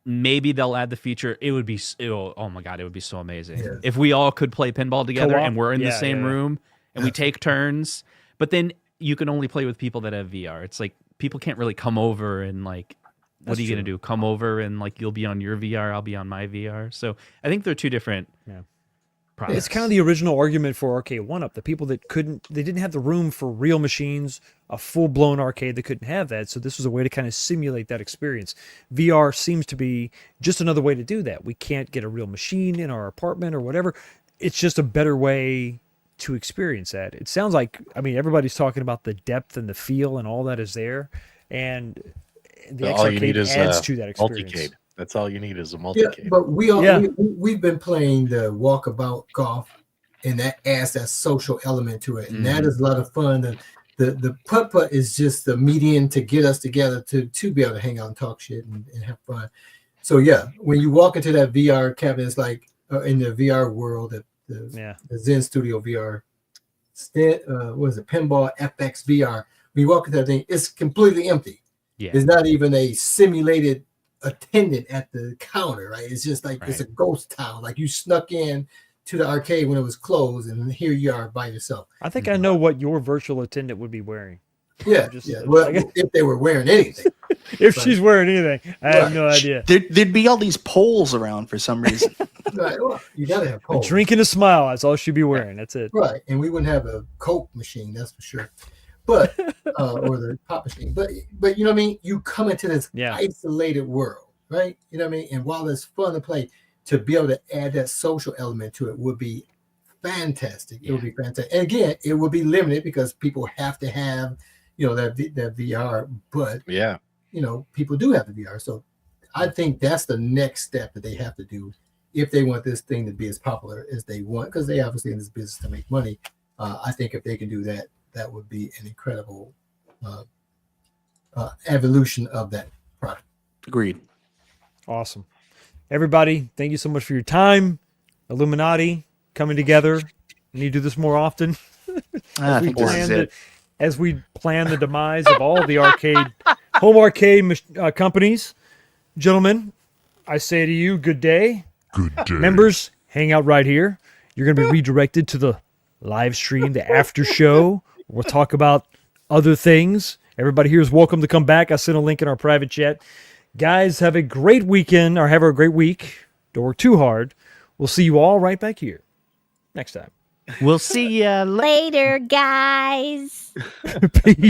they'll add the feature. It would be oh my god, it would be so amazing if we all could play pinball together Co-op? and we're in the same room and we take turns. But then you can only play with people that have VR. It's like people can't really come over and like, what are you going to do? Come over and like you'll be on your VR, I'll be on my VR. So I think they're two different products. It's kind of the original argument for Arcade 1-Up. The people that they didn't have the room for real machines, a full-blown arcade, they couldn't have that. So this was a way to kind of simulate that experience. VR seems to be just another way to do that. We can't get a real machine in our apartment or whatever. It's just a better way to experience that. It sounds like, I mean, everybody's talking about the depth and the feel and all that is there. And the X Arcade adds to that experience. Multicade. That's all you need is a multicade. Yeah, but we've been playing the walkabout golf, and that adds that social element to it, and that is a lot of fun. The putt-putt is just the median to get us together to be able to hang out and talk shit and have fun. So yeah, when you walk into that VR cabinet, it's like in the VR world, the Zen Studio VR, what is it, Pinball FX VR. When you walk into that thing, it's completely empty. Yeah. There's not even a simulated attendant at the counter, right? It's just like it's a ghost town. Like you snuck in to the arcade when it was closed, and here you are by yourself. I think I know what your virtual attendant would be wearing. Yeah, well, if they were wearing anything. If she's wearing anything, I have no idea. There'd be all these poles around for some reason. Right, well, you gotta have poles. A drink and a smile. That's all she'd be wearing. That's it. Right, and we wouldn't have a Coke machine, that's for sure. But or the pop machine. But you know what I mean? You come into this isolated world, right? You know what I mean? And while it's fun to play, to be able to add that social element to it would be fantastic. It would be fantastic. And again, it would be limited because people have to have, that VR. But people do have the VR. So I think that's the next step that they have to do if they want this thing to be as popular as they want, because they obviously in this business to make money. I think if they can do that, that would be an incredible evolution of that product. Agreed. Awesome. Everybody, thank you so much for your time. Illuminati coming together. We need to do this more often. As we plan the demise of all the home arcade companies. Gentlemen, I say to you, good day. Good day. Members, hang out right here. You're going to be redirected to the live stream, the after show. We'll talk about other things. Everybody here is welcome to come back. I sent a link in our private chat. Guys, have a great weekend, or have a great week. Don't work too hard. We'll see you all right back here next time. We'll see you Later, guys. Peace.